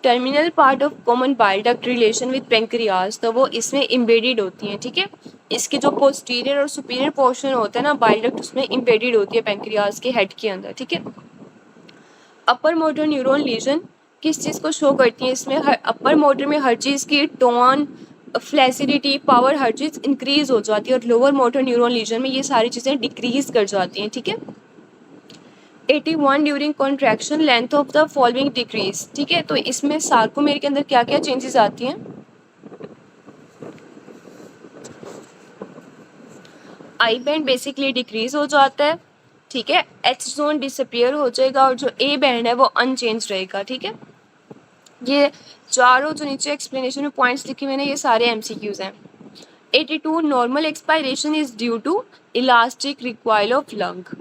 Terminal part of common bile duct relation with pancreas, तो वो इसमें इम्बेडेड होती हैं। ठीक है, इसके जो पोस्टीरियर और सुपीरियर पोर्शन होता है ना बाइल डक्ट, उसमें इम्बेडेड होती है पेंक्रियाज के हेड के अंदर। ठीक है। अपर मोटर न्यूरॉन लीजन किस चीज़ को शो करती है? इसमें अपर मोटर में हर चीज़ की टोन, फ्लैसिडिटी, पावर, हर चीज़ इंक्रीज हो जाती है, और लोअर मोटर न्यूरॉन लीजन में ये सारी चीज़ें डिक्रीज कर जाती हैं। ठीक है। 81 during contraction length of the following decrease. ठीक है, तो इसमें सार्कोमेर के अंदर क्या क्या चेंजेस आती हैं? आई बैंड बेसिकली डिक्रीज हो जाता है। ठीक है, H जोन डिसअपियर हो जाएगा और जो A बैंड है वो अनचेंज रहेगा। ठीक है। ये चारों जो नीचे एक्सप्लेनेशन में पॉइंट्स लिखे मैंने ये सारे एमसीक्यूज हैं। 82 normal expiration is due to elastic recoil of lung.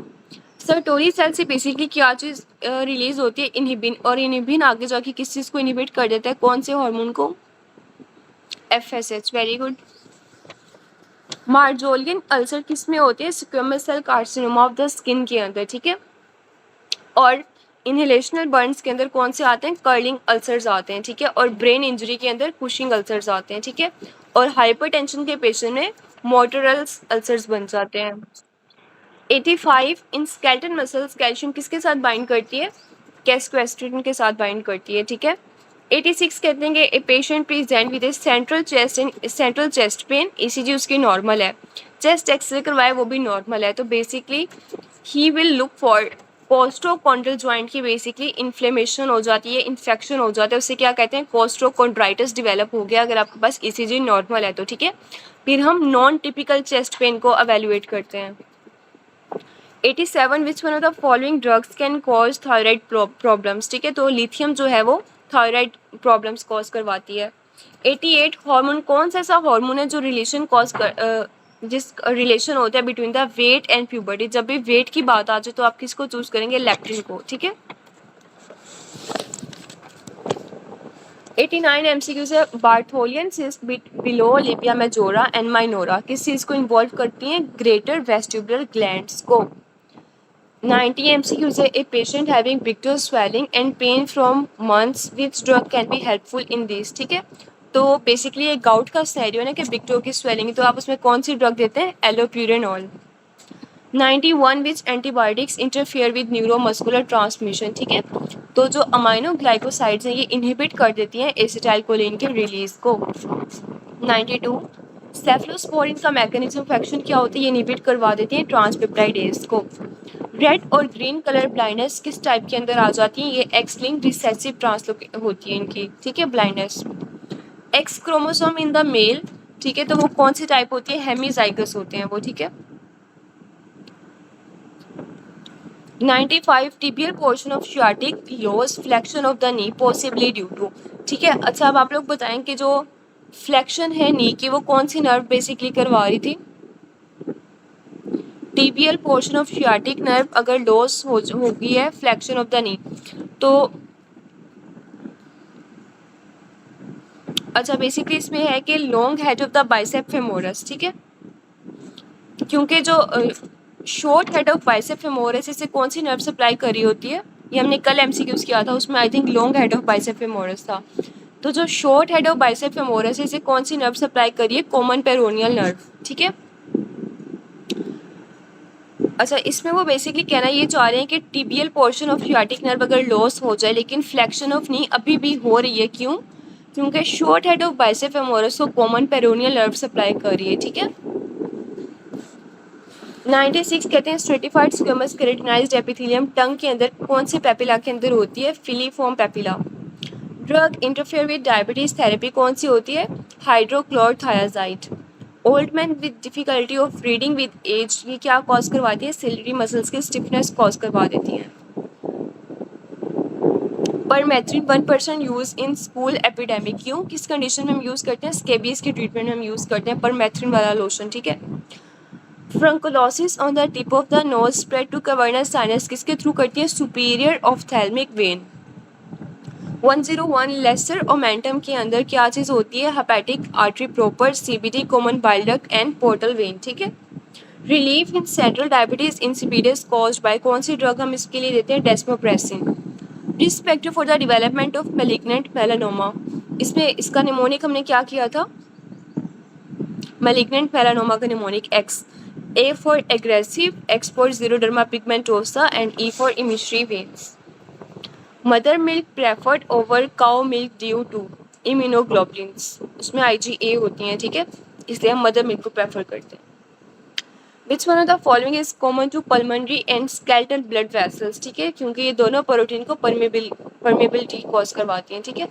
Sertoli cell से बेसिकली क्या चीज़ रिलीज होती है, इनहिबिन, और इनहिबिन आगे जाके किस चीज़ को इनहिबिट कर देता है, कौन से हार्मोन को, FSH. Very good. Marjolin ulcer किस में होते हैं, squamous cell carcinoma of the skin के अंदर, ठीक है। और इनहेलेशनल बर्न्स के अंदर कौन से आते हैं, कर्लिंग अल्सर्स आते हैं, ठीक है। और ब्रेन इंजरी के अंदर कुशिंग अल्सर्स आते हैं, ठीक है। और हाइपरटेंशन के पेशेंट में मोटरल अल्सर्स बन जाते हैं। 85 इन स्केलेटल मसल्स कैल्शियम किसके साथ बाइंड करती है, कैस्क्वेस्ट्रिन के साथ बाइंड करती है, ठीक है। 86 कहते हैं कि a patient present with a central chest pain, ECG उसकी नॉर्मल है, चेस्ट एक्सरे करवाए वो भी नॉर्मल है, तो basically he will look for costochondral joint की बेसिकली इन्फ्लेमेशन हो जाती है, इन्फेक्शन हो जाता है, उससे क्या कहते हैं, कोस्टोकॉन्ड्राइटिस डेवलप हो गया अगर आपके पास ईसीजी नॉर्मल है तो, ठीक है। फिर हम नॉन टिपिकल चेस्ट पेन को एवेल्युएट करते हैं। 87 विच one of the following drugs can cause thyroid problems, ठीक है। तो लिथियम जो है वो थायराइड प्रॉब्लम्स कॉज करवाती है। 88 हार्मोन कौन सा ऐसा हार्मोन है जो रिलेशन जिस रिलेशन होता है between the weight and puberty, जब भी वेट की बात आ जाए तो आप किसको चूज करेंगे, लेप्टिन को, ठीक है। 89 एमसीक्यू से Bartholin cyst below labia majora and minora किस चीज़ को इन्वॉल्व करती हैं, ग्रेटर वेस्टिबुलर ग्लैंड्स को। 90 MCQ से a patient having pictural swelling and pain from months, which drug can be helpful in this, ठीक है। तो बेसिकली एक गाउट का सिनेरियो है ना कि बिक्टो की स्वेलिंग, तो आप उसमें कौन सी ड्रग देते हैं, allopurinol. 91 which antibiotics interfere with neuromuscular transmission, ठीक है। तो जो अमाइनो ग्लाइकोसाइड्स हैं ये इनहिबिट कर देती हैं एसिटाइलकोलिन के रिलीज को। 92 सेफलोस्पोरिन का मैकेनिज्म ऑफ एक्शन क्या होती है, ये इनहिबिट करवा देती है ट्रांसपेप्टाइडेज को। रेड और ग्रीन कलर ब्लाइंडनेस किस टाइप के अंदर आ जाती है, ये एक्स लिंक्ड रिसेसिव ट्रांसलोकेट होती है इनकी, ठीक है, blindness. X chromosome in the male, ठीक है, तो वो कौन सी टाइप होती है, हेमीजाइगस होते हैं वो, ठीक है। 95 tibial portion of sciatic loss flexion of the knee possibly due to, ठीक है। अच्छा अब आप लोग बताएं कि जो फ्लेक्शन है नी की वो कौन सी नर्व बेसिकली करवा रही थी, tibial portion of sciatic nerve अगर लॉस हो गई है, फ्लेक्शन ऑफ द नी, तो अच्छा बेसिकली इसमें है कि long head of the bicep femoris, ठीक है, क्योंकि जो short head of bicep femoris इसे कौन सी नर्व सप्लाई कर रही होती है, ये हमने कल एमसीक्यूज किया था, उसमें I think long head of bicep femoris था। तो जो short head of bicep femoris इसे कौन सी नर्व सप्लाई कर रही है, कॉमन पेरोनियल नर्व, ठीक है। अच्छा इसमें वो बेसिकली कहना ये चाह रहे हैं कि tibial portion of sciatic nerve अगर लॉस हो जाए लेकिन फ्लेक्शन ऑफ नी अभी भी हो रही है, क्यों, क्योंकि short head of bicep femoris को कॉमन पेरोनियल नर्व सप्लाई कर रही है, ठीक है। 96 कहते हैं stratified squamous keratinised epithelium tongue के अंदर कौन से पेपिला के अंदर होती है, filiform papilla. Drug interfere with diabetes therapy कौन सी होती है, hydrochlorothiazide. Old man with difficulty of reading with age, ये क्या कॉज करवाती है, सिलिटरी मसल्स की स्टिफनेस कॉज करवा देती है। Permethrin 1% use in school epidemic, क्यों, किस कंडीशन में हम यूज करते हैं, स्केबीज के ट्रीटमेंट में हम यूज करते हैं परमेथ्रिन वाला लोशन, ठीक है। Furunculosis on the tip of the nose spread to cavernous sinus किसके थ्रू करती है, superior ophthalmic vein. 101 lesser omentum के अंदर क्या चीज़ होती है, hepatic artery proper, CBD common bile duct and portal vein, ठीक है। Relief in central diabetes insipidus caused by कौन सी ड्रग हम इसके लिए देते हैं, desmopressin. Respective for the development of malignant melanoma, इसमें इसका निमोनिक हमने क्या किया था, मेलिग्नेंट मेलानोमा का mnemonic x. A for aggressive, X for xeroderma pigmentosa and E for emissory veins. Mother milk preferred over cow milk due to immunoglobulins, उसमें IgA होती हैं, ठीक है, इसलिए हम मदर मिल्क को प्रेफर करते हैं। Which one of the following is common to pulmonary and skeletal blood vessels, ठीक है, क्योंकि ये दोनों प्रोटीन को परमेबिलिटी कॉज करवाती हैं, ठीक है,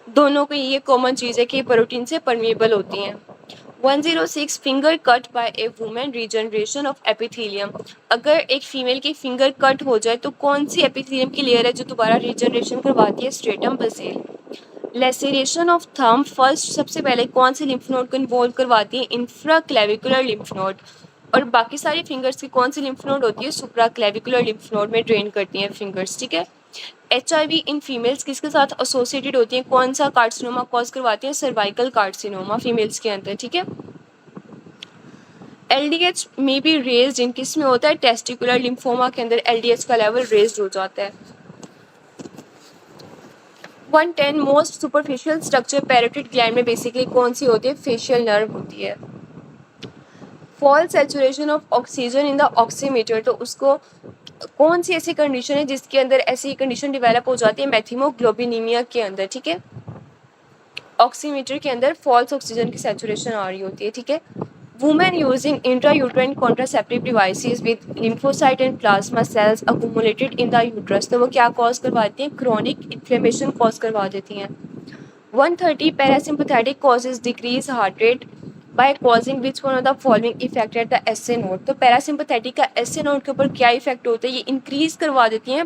दोनों को ये कॉमन चीज़ है कि प्रोटीन से परमेबल होती हैं। 106 finger cut by A women regeneration of epithelium. अगर एक फीमेल की फिंगर कट हो जाए तो कौन सी एपिथेलियम की लेयर है जो दोबारा रीजनरेशन करवाती है? Stratum basale. Laceration of thumb first सबसे पहले कौन से लिम्फ नोड को इन्वॉल्व करवाती है? Infra clavicular lymph node. और बाकी सारी फिंगर्स की कौन सी लिम्फ नोड होती है? सुप्रा क्लेविकुलर लिम्फ नोड में ड्रेन करती हैं फिंगर्स, ठीक है। HIV इन फीमेल्स किसके साथ एसोसिएटेड होती है? कौन सा कार्सिनोमा कॉज करवाती है? सर्वाइकल कार्सिनोमा फीमेल्स के अंदर, ठीक है। LDH में भी रेज्ड इन किस में होता है? टेस्टिकुलर लिम्फोमा के अंदर LDH का लेवल रेज्ड हो जाता है। 110 most superficial structure parotid gland में बेसिकली कौन सी होती है? फेशियल नर्व होती है। Fall saturation of oxygen in the oximeter, तो उसको कौन सी ऐसी कंडीशन है जिसके अंदर ऐसी कंडीशन डेवलप हो जाती है? मैथिमोग्लोबिनीमिया के अंदर, ठीक है। ऑक्सीमीटर के अंदर फॉल्स ऑक्सीजन की सैचुरेशन आ रही होती है, ठीक है। Women using intrauterine contraceptive devices with lymphocyte and plasma cells accumulated in the uterus, तो वो क्या कॉज करवाती हैं? क्रोनिक इन्फ्लेमेशन कॉज करवा देती हैं। 130 parasympathetic causes decrease heart rate by causing which one of the following effect at the SA node, तो parasympathetic का एसए नोड के ऊपर क्या इफेक्ट होता है? ये इंक्रीज करवा देती हैं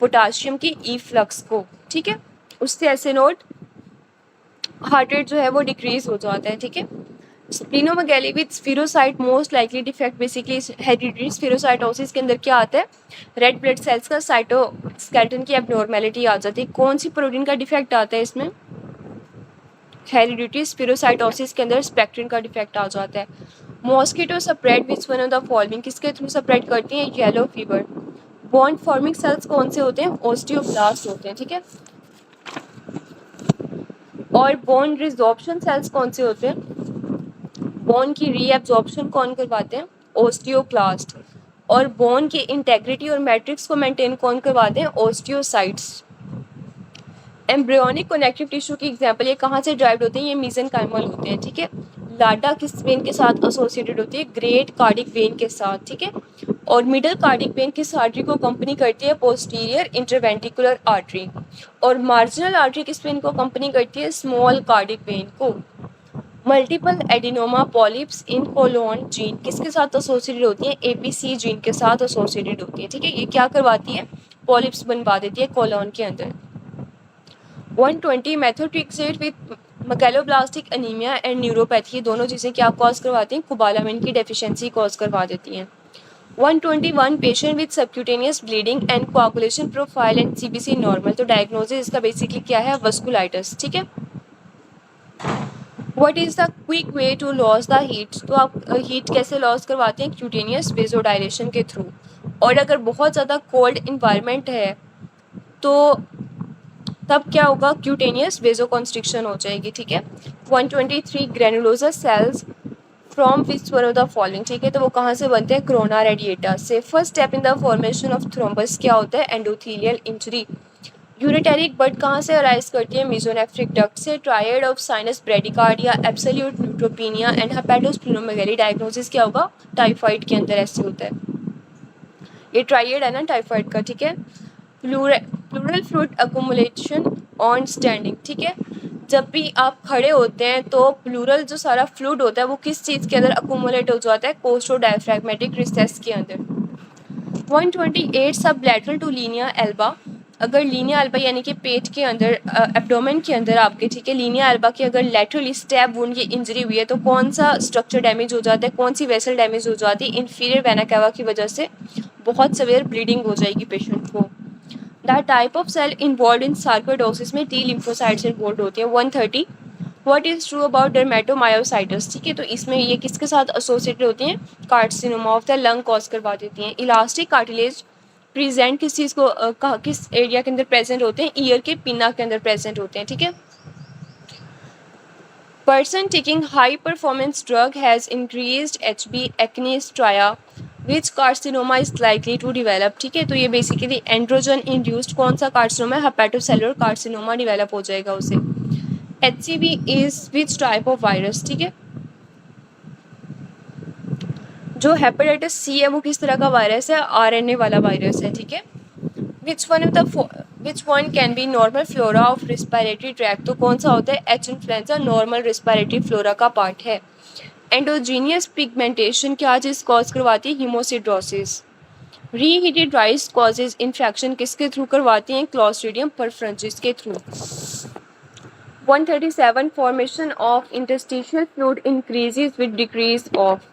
पोटाशियम की इफ्लक्स को, ठीक है। उससे एसए नोड हार्ट रेट जो है वो डिक्रीज हो जाता है, ठीक है। Splenomegaly with spherocyte most likely defect basically hereditary spherocytosis के अंदर क्या आता है? रेड ब्लड सेल्स का साइटोस्केलेटन की एबनॉर्मेलिटी आ जाती है। कौन सी प्रोटीन का डिफेक्ट आता है इसमें? हेरिडिटरी स्फीरोसाइटोसिस के अंदर स्पेक्ट्रिन का डिफेक्ट आ जाता है। Mosquito spread which one of the following किसके थ्रू स्प्रेड करती हैं? Yellow fever. Bond forming sales कौन से होते हैं? ओस्टियोब्लास्ट होते हैं, ठीक है। और बोन रिजॉर्प्शन सेल्स कौन से होते हैं? बोन की रीएब्जॉर्प्शन कौन करवाते हैं? ओस्टियोक्लास्ट। और बोन की इंटेग्रिटी और मैट्रिक्स को मेंटेन कौन करवाते हैं? ओस्टियोसाइट्स। एम्ब्रियोनिक कनेक्टिव टिश्यू की एग्जांपल ये कहाँ से ड्राइव्ड होते हैं? ये मेसेनकाइमल होते हैं, ठीक है। लाडा किस वेन के साथ एसोसिएटेड होती है? ग्रेट कार्डिक वेन के साथ, ठीक है। और मिडल कार्डिक वेन किस आर्टरी को कंपनी करती है? Posterior interventricular artery. और मार्जिनल आर्टरी किस वेन को कंपनी करती है? स्मॉल कार्डिक वेन को। मल्टीपल एडिनोमा पॉलिप्स इन कोलोन जीन किसके साथ एसोसिएटेड होती है? APC जीन के साथ एसोसिएटेड होती है, ठीक है। ये क्या करवाती है? पॉलिप्स बनवा देती है कोलोन के अंदर। 120 methotrexate with megaloblastic anaemia and neuropathy, दोनों चीज़ें क्या कॉज करवाती हैं? कोबालामिन की डेफिशिएंसी कॉज करवा देती हैं। 121 patient with subcutaneous bleeding and coagulation profile and CBC normal, तो डायग्नोसिस इसका बेसिकली क्या है? वस्कुलाइटिस, ठीक है। What is the quick way to loss the heat, तो आप हीट कैसे लॉस करवाते हैं? क्यूटेनियस वेजोडाइलेशन के थ्रू। और अगर बहुत ज़्यादा कोल्ड इन्वायरमेंट है तो तब क्या होगा? क्यूटेनियस वेजोकॉन्स्ट्रिक्शन हो जाएगी, ठीक है। 123 granulosa cells from which one of the following, ठीक है। तो वो कहाँ से बनते हैं? कोरोना रेडिएटा से। First step in the formation of thrombus क्या होता है? Endothelial injury. यूरिटेरिक बर्ड कहाँ से अराइज करती है? मेसोनेफ्रिक डक्ट से। Triad of sinus bradycardia, absolute neutropenia and hepatosplenomegaly, diagnosis क्या होगा? टाइफाइड के अंदर ऐसे होता है। ये ट्रायड है ना टाइफाइड का, ठीक है। Pleural fluid accumulation on standing, ठीक है। जब भी आप खड़े होते हैं तो प्लूरल जो सारा फ्लूइड होता है वो किस चीज़ के अंदर अक्यूमुलेट हो जाता है? कोस्टो डायफ्रैग्मेटिक रिसेस के अंदर। 128 सब लैटरल टू लीनिया एल्बा, अगर लीनिया एल्बा यानी कि पेट के अंदर एब्डोमेन के अंदर आपके, ठीक है, लीनिया एल्बा की अगर लैटरली स्टैब वुंड की इंजरी हुई है तो कौन सा स्ट्रक्चर डैमेज हो जाता है? कौन सी वेसल डैमेज हो जाती है? इंफीरियर वेना कैवा की वजह से बहुत सवेयर ब्लीडिंग हो जाएगी पेशेंट को। The type of cell involve in sarcoidosis में T लिम्फोसाइट्स इन्वॉल्व होती है। 130 what is true about dermatomyositis, ठीक है। तो इसमें ये किसके साथ एसोसिएटेड होती हैं? Carcinoma of the lung cause करवा देती हैं। इलास्टिक कार्टिलेज प्रेजेंट किस चीज़ को किस एरिया के अंदर प्रेजेंट होते हैं? ईयर के पिना के अंदर प्रेजेंट होते हैं, ठीक है। Person taking high performance drug has increased HB acne striae which carcinoma is likely to develop, ठीक है। तो ये बेसिकली एंड्रोजन इंड्यूस्ड कौन सा कार्सिनोमा है? हेपेटोसेलुलर कार्सिनोमा डिवेलप हो जाएगा उसे। HCV is which type of virus, ठीक है। जो हेपेटाइटिस C है वो किस तरह का वायरस है? RNA वाला वायरस है, ठीक है। Which one can be normal flora of respiratory tract, तो कौन सा होता है? H influenza normal respiratory flora का पार्ट है। एंडोजीनियस पिगमेंटेशन क्या चीज़ कॉज करवाती है? हीमोसिड्रोसिस। रीहीटेड राइस कॉजेज इन्फेक्शन किसके थ्रू करवाती हैं? क्लॉस्ट्रीडियम परफ्रंजिस के through. 137 formation of interstitial fluid increases with decrease of.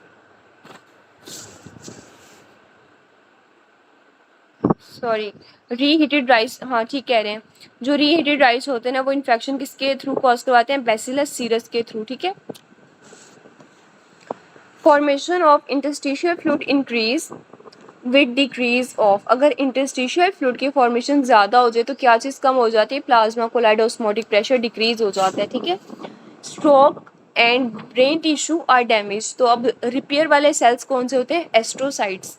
Sorry, reheated rice, हाँ ठीक कह रहे हैं। जो रीहीटेड राइस होते हैं ना वो इन्फेक्शन किसके थ्रू कॉज करवाते हैं? बैसिलस सीरस के थ्रू, ठीक है। Formation of interstitial fluid increase with decrease of. अगर इंटरस्टिशियल फ्लूइड की फॉर्मेशन ज़्यादा हो जाए तो क्या चीज़ कम हो जाती है? Plasma colloid osmotic pressure decrease हो जाता है, ठीक है। Stroke and brain tissue are damage. तो अब रिपेयर वाले सेल्स कौन से होते हैं? एस्ट्रोसाइट्स।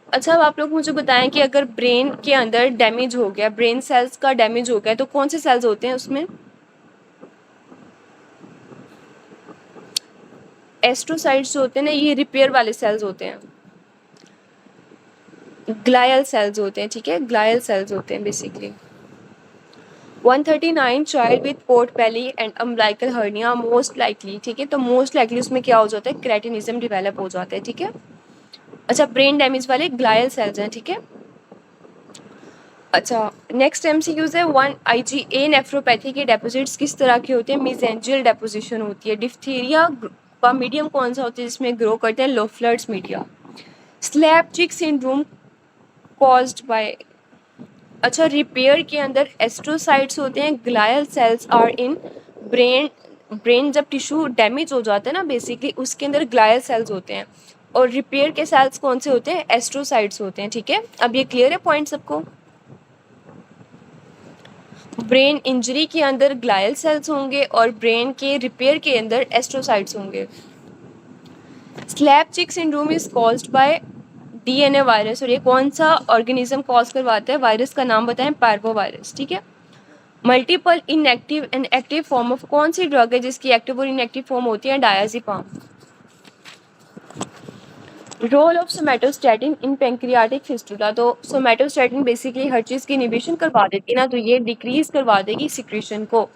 अच्छा, अब आप लोग मुझे बताएं कि अगर ब्रेन के अंदर डैमेज हो गया, ब्रेन सेल्स का डैमेज हो गया, तो कौन से सेल्स होते हैं उसमें? एस्ट्रोसाइट्स होते हैं ना, ये रिपेयर वाले सेल्स होते हैं, ग्लायल सेल्स होते हैं, ठीक है, ग्लायल सेल्स होते हैं basically. 139 child with pot belly and umbilical hernia most likely, ठीक है। तो मोस्ट लाइकली उसमें क्या हो जाता है? क्रेटिनिज्म डेवलप हो जाता है, ठीक है। अच्छा, ब्रेन डैमेज वाले ग्लायल सेल्स हैं, ठीक है। अच्छा, नेक्स्ट एमसीक्यूज है। 1 IgA नेफ्रोपैथी के डेपोजिट्स किस तरह के होते हैं? मेसेंजियल डेपोजिशन होती है। डिप्थीरिया का मीडियम कौन सा होता है जिसमें ग्रो करते हैं? Loeffler's media. Slapped cheek syndrome caused by. अच्छा, रिपेयर के अंदर एस्ट्रोसाइट्स होते हैं, glial cells are in brain. Brain जब टिश्यू डैमेज हो जाता है ना बेसिकली उसके अंदर ग्लायल सेल्स होते हैं, और रिपेयर के सेल्स कौन से होते हैं? एस्ट्रोसाइट्स होते हैं, ठीक है। अब ये क्लियर है पॉइंट सबको? ब्रेन इंजरी के अंदर ग्लायल सेल्स होंगे और ब्रेन के रिपेयर के अंदर एस्ट्रोसाइट्स होंगे। Slapped cheek syndrome is caused by DNA virus, और ये कौन सा ऑर्गेनिज्म कॉज करवाता है? वायरस का नाम बताएं? पार्वोवायरस, ठीक है। Multiple inactive and active form of कौन सी ड्रग है जिसकी एक्टिव और इनएक्टिव फॉर्म होती है? Diazepam. Role of somatostatin in pancreatic fistula. तो सोमैटोस्टैटिन बेसिकली हर चीज़ की इनिबिशन करवा देती है ना, तो ये डिक्रीज करवा देगी सिक्रीशन को।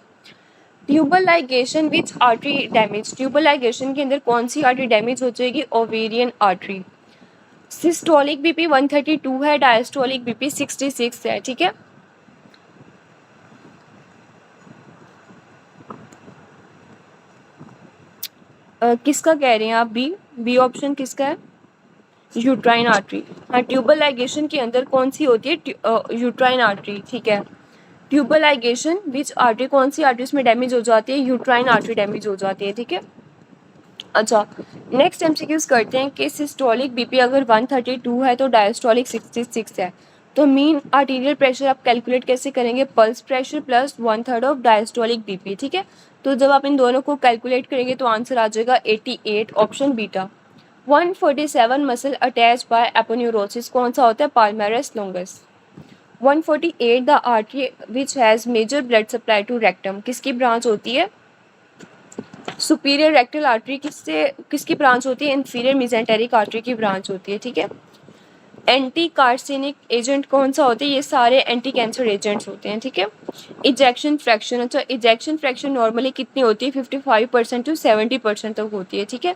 ट्यूबल लाइगेशन विच आर्टरी डैमेज। ट्यूबल लाइगेशन के अंदर कौन सी आर्टरी डैमेज हो जाएगी? Ovarian artery. सिस्टोलिक बीपी 132 है, डायस्टोलिक बीपी 66 है, ठीक है। किसका कह रहे हैं आप? बी ऑप्शन किसका है? Uterine artery. हाँ, ट्यूबल लाइगेशन के अंदर कौन सी होती है? यूट्राइन आर्टरी, ठीक है। ट्यूबल लाइगेशन विच आर्टरी, कौन सी आर्टरी में डैमेज हो जाती है? यूट्राइन आर्टरी डैमेज हो जाती है, ठीक है। अच्छा, नेक्स्ट एमसीक्यूज करते हैं कि सिस्टोलिक बीपी अगर 132 है तो डायस्टोलिक 66 है, तो मीन आर्टीरियल प्रेशर आप कैलकुलेट कैसे करेंगे? Pulse pressure plus 1/3 of diastolic BP, ठीक है। तो जब आप इन दोनों को कैलकुलेट करेंगे तो आंसर आ जाएगा 88, option beta. 147 muscle attach by aponeurosis कौन सा होता है? Palmaris longus. 148 the artery which has major blood supply to rectum किसकी ब्रांच होती है? सुपीरियर रेक्टल आर्टरी किसकी ब्रांच होती है? इंफीरियर मेसेंटेरिक आर्टरी की ब्रांच होती है, ठीक है। एंटी कार्सिनिक एजेंट कौन सा होता है? ये सारे एंटी कैंसर एजेंट्स होते हैं, ठीक है। इजेक्शन फ्रैक्शन, अच्छा इजेक्शन फ्रैक्शन नॉर्मली कितनी होती है? 55% टू 70% तक होती है, ठीक है।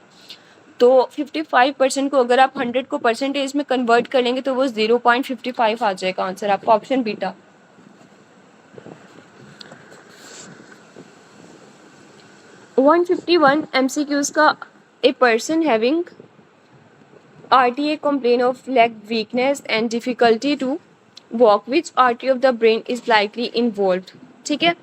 तो 55% को अगर आप 100 को परसेंटेज में कन्वर्ट कर लेंगे तो वो 0.55 आ जाएगा आंसर आपका, ऑप्शन बीटा। 151 MCQs का। A person having RTA complain of leg weakness and difficulty to walk, which artery of the brain is likely involved, ठीक है।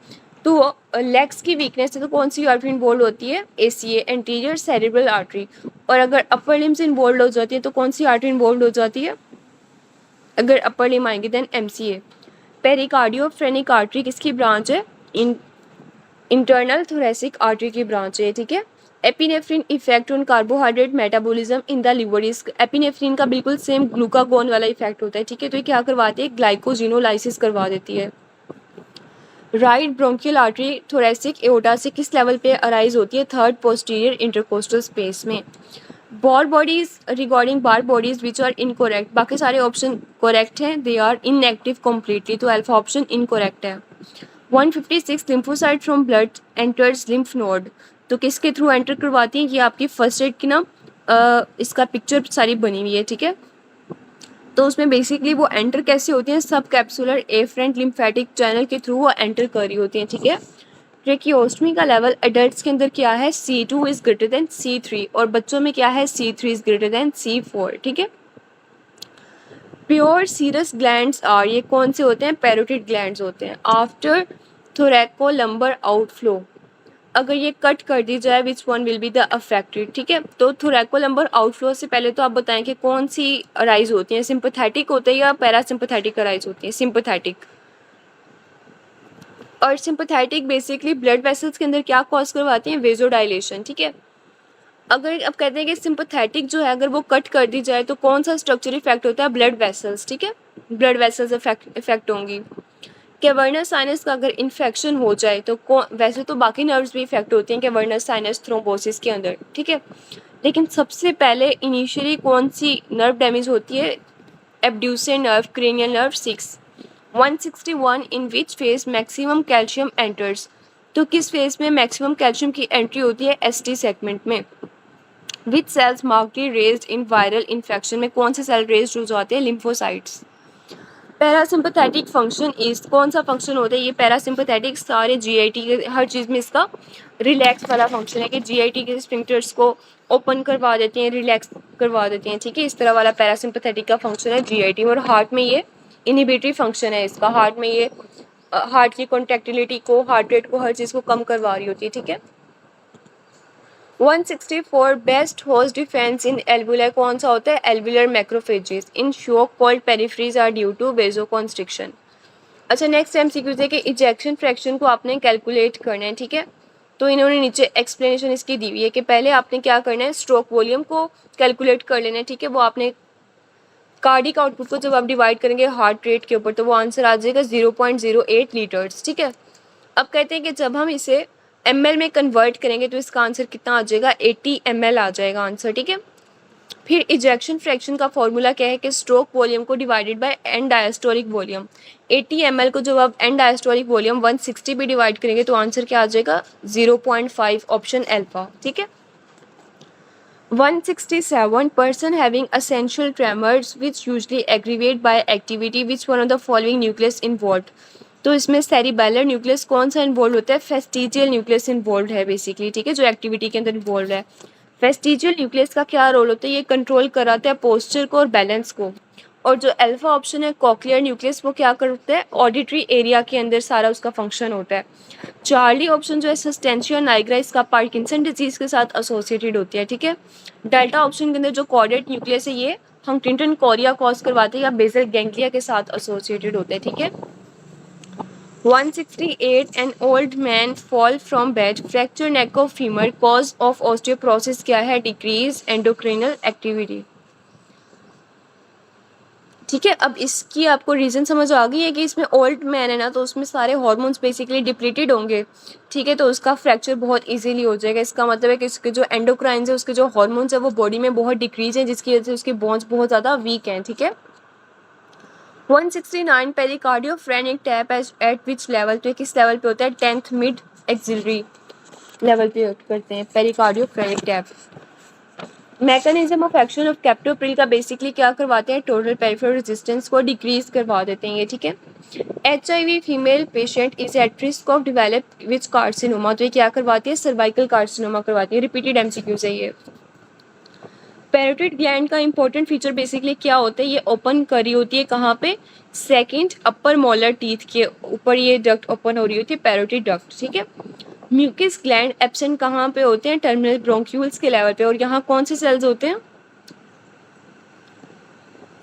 तो लेग्स की वीकनेस है तो कौन सी आर्टरी इन्वॉल्व होती है? ACA, anterior cerebral artery. और अगर अपर लिम्स इन्वॉल्व हो जाती है तो कौन सी आर्टरी इन्वॉल्व हो जाती है? अगर अपर लिम आएंगे देन MCA। पेरिकार्डियोफ्रेनिक आर्टरी किसकी ब्रांच है? इंटरनल थोरेसिक आर्टरी की ब्रांच है, ठीक है। Epinephrine effect on carbohydrate metabolism in the liver is. Epinephrine का बिल्कुल सेम ग्लूकागोन वाला इफेक्ट होता है, ठीक है। तो ये क्या करवाती है? ग्लाइकोजिनोलाइसिस करवा देती है। Right bronchial artery thoracic aorta से किस लेवल पे अराइज होती है? थर्ड पोस्टीरियर इंटरकोस्टल स्पेस में। Barr bodies regarding Barr bodies which are incorrect, बाकी सारे ऑप्शन करेक्ट हैं, दे आर इनएक्टिव कम्प्लीटली, तो अल्फा ऑप्शन इनकोरेक्ट है। 156 lymphocyte from blood enters lymph node, तो किसके थ्रू एंटर करवाती हैं? ये आपकी फर्स्ट एड की ना इसका पिक्चर सारी बनी हुई है, ठीक है। तो उसमें बेसिकली वो एंटर कैसे होती हैं? सब कैप्सुलर एफरेंट लिम्फेटिक चैनल के थ्रू वो एंटर कर रही होती हैं, ठीक है। ट्रेकियोस्टमी का लेवल एडल्ट्स के अंदर क्या है? C2 is greater than C3 और बच्चों में क्या है? C3 is greater than C4, ठीक है। प्योर सीरस ग्लैंड्स आर, ये कौन से होते हैं? पैरोटिड ग्लैंड्स होते हैं। आफ्टर थोरैकोलम्बर आउटफ्लो, अगर ये कट कर दी जाए which one will be the affected, ठीक है। तो थोरैकोलम्बर आउटफ्लो से पहले तो आप बताएं कि कौन सी अराइज होती हैं? सिंपैथेटिक होते हैं या पैरासिम्पैथेटिक अराइज होती हैं? सिंपैथेटिक। और सिंपैथेटिक बेसिकली ब्लड वेसल्स के अंदर क्या कॉज करवाती हैं? वेजोडाइलेशन, ठीक है। अगर अब कहते हैं कि सिंपैथेटिक जो है अगर वो कट कर दी जाए तो कौन सा स्ट्रक्चर इफेक्ट होता है? ब्लड वेसल्स, ठीक है। ब्लड वेसल्स इफेक्ट होंगी। कैवर्नस साइनस का अगर इन्फेक्शन हो जाए तो वैसे तो बाकी नर्व्स भी इफेक्ट होती हैं कैवर्नस साइनस थ्रोम्बोसिस के अंदर, ठीक है। लेकिन सबसे पहले इनिशियली कौन सी नर्व डैमेज होती है? Abducens nerve, cranial nerve 6। 161 in which phase maximum calcium enters, तो किस फेज में मैक्सिमम कैल्शियम की एंट्री होती है? ST सेगमेंट में। Which cells markedly raised in viral infection, में कौन से सेल रेज्ड हो जाते हैं? लिम्फोसाइट्स। पैरासिम्पैथेटिक फंक्शन इज, कौन सा फंक्शन होता है ये पैरासिम्पैथेटिक? सारे GIT के हर चीज़ में इसका रिलैक्स वाला फंक्शन है कि GIT के स्फिंक्टर्स को ओपन करवा देते हैं, रिलैक्स करवा देते हैं, ठीक है। इस तरह वाला पैरासिम्पैथेटिक का फंक्शन है GIT में। और हार्ट में ये इनहिबिटरी फंक्शन है इसका। हार्ट में ये हार्ट की कॉन्ट्रैक्टिलिटी को, हार्ट रेट को, हर चीज़ को कम करवा रही होती है, ठीक है। 164 best host defence in alveolar कौन सा होता है? Alveolar macrophages in shock cold peripheries are due to vasoconstriction. अच्छा, नेक्स्ट MCQ है कि इजेक्शन फ्रैक्शन को आपने कैलकुलेट करना है, ठीक है। तो इन्होंने नीचे एक्सप्लेनेशन इसकी दी हुई है कि पहले आपने क्या करना है? स्ट्रोक वॉल्यूम को कैलकुलेट कर लेना है, ठीक है। वो आपने कार्डिक आउटपुट को जब आप डिवाइड करेंगे हार्ट रेट के ऊपर तो वो आंसर आ जाएगा 0.08 लीटर्स, ठीक है। अब कहते हैं कि जब हम इसे ml में कन्वर्ट करेंगे तो इसका आंसर कितना आ जाएगा? 80 ml आ जाएगा आंसर, ठीक है। फिर इजेक्शन फ्रैक्शन का फॉर्मूला क्या है कि स्ट्रोक वॉल्यूम को divided by and diastolic volume. 80 ml को जब आप एंड डायस्टोलिक वॉल्यूम 160 भी डिवाइड करेंगे तो आंसर क्या आ जाएगा? 0.5, ऑप्शन अल्फा, ठीक है। 167 person having essential tremors which usually aggravate by activity, which one of the following nucleus involved, तो इसमें सेरिबेलर न्यूक्लियस कौन सा इन्वॉल्व होता है? फेस्टिजियल न्यूक्लियस इन्वॉल्व है बेसिकली, ठीक है, जो एक्टिविटी के अंदर इन्वॉल्व है। फेस्टिजियल न्यूक्लियस का क्या रोल होता है? ये कंट्रोल कराता है पोस्चर को और बैलेंस को। और जो अल्फा ऑप्शन है कॉक्लियर न्यूक्लियस, वो क्या करता है? ऑडिटरी एरिया के अंदर सारा उसका फंक्शन होता है। चार्ली ऑप्शन जो है सस्टेंशिया नाइग्रा, इसका पार्किंसन डिजीज के साथ एसोसिएटेड होती है, ठीक है। डेल्टा ऑप्शन के अंदर जो कॉर्डेट न्यूक्लियस है ये हंटिंगटन कोरिया कॉज करवाते हैं या बेसल गैंग्लिया के साथ एसोसिएटेड होते हैं, ठीक है। 168 an old man fall from bed, fracture neck of femur, cause of osteoporosis क्या है? डिक्रीज एंडोक्रिनल एक्टिविटी, ठीक है। अब इसकी आपको रीज़न समझ आ गई है कि इसमें ओल्ड मैन है ना तो उसमें सारे हार्मोन्स बेसिकली डिप्लीटेड होंगे, ठीक है। तो उसका फ्रैक्चर बहुत इजीली हो जाएगा। इसका मतलब है कि उसके जो एंडोक्राइंस है, उसके जो हार्मोन्स है वो बॉडी में बहुत डिक्रीज हैं जिसकी वजह से उसके बोन्स बहुत ज़्यादा वीक हैं, ठीक है। 169 पेरिकार्डियोफ्रेनिक टैप एट विच लेवल, तो किस लेवल पे होता है? 10th मिड एक्सिलरी लेवल पे करते हैं pericardiophrenic tap. Mechanism of action of captopril का बेसिकली क्या करवाते हैं? टोटल पेरिफेरल रेजिस्टेंस को डिक्रीज करवा देते हैं ये, ठीक है। HIV female patient is at risk of develop which carcinoma, तो ये क्या करवाती है? सर्वाइकल कार्सिनोमा करवाती है। रिपीटेड MCQs है ये। पैरोटिड ग्लैंड का इंपॉर्टेंट फीचर बेसिकली क्या होता है? ये ओपन करी होती है कहाँ पे? सेकंड अपर मोलर टीथ के ऊपर ये डक्ट ओपन हो रही होती है, पैरोटिड डक्ट, ठीक है। म्यूकिस ग्लैंड एब्सेंट कहाँ पे होते हैं? टर्मिनल ब्रोंक्यूल्स के लेवल पे। और यहाँ कौन से सेल्स होते हैं?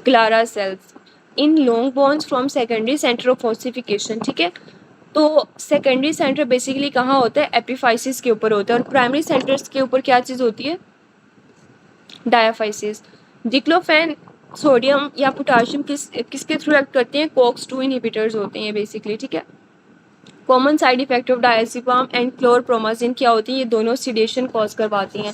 Clara cells in long bones from secondary centre of ossification, ठीक है। तो सेकेंडरी सेंटर बेसिकली कहाँ होता है? एपिफाइसिस के ऊपर होता है। और प्राइमरी सेंटर्स के ऊपर क्या चीज़ होती है? डायाफाइसिस। डिक्लोफेन सोडियम या पोटाशियम किसके थ्रू एक्ट करते हैं? COX-2 इनहिबिटर्स होते हैं बेसिकली, ठीक है। Common side effect of diazepam and chlorpromazine क्या होती है? ये दोनों सिडेशन कॉज करवाती हैं।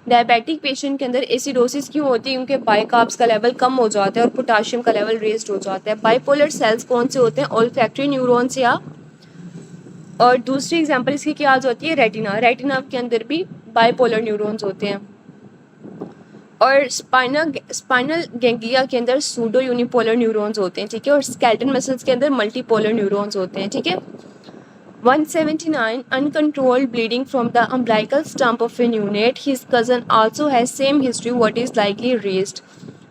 डायबिटिक पेशेंट के अंदर एसिडोसिस क्यों होती है? क्योंकि बाइकार्ब्स का लेवल कम हो जाता है और पोटाशियम का लेवल रेज्ड हो जाता है। बाइपोलर सेल्स कौन से होते हैं? ऑल्फैक्टरी न्यूरॉन्स या और दूसरी एग्जांपल इसकी क्या आ जाती है, रेटिना। रेटिना के अंदर भी बाइपोलर न्यूरॉन्स होते हैं। और स्पाइनल गैंग्लिया के अंदर सूडो यूनिपोलर न्यूरॉन्स होते हैं, ठीक है। और स्केलेटल मसल्स के अंदर मल्टीपोलर न्यूरॉन्स होते हैं, ठीक है। 179 uncontrolled bleeding from the umbilical stump of a neonate. His cousin also has same history. What is likely raised?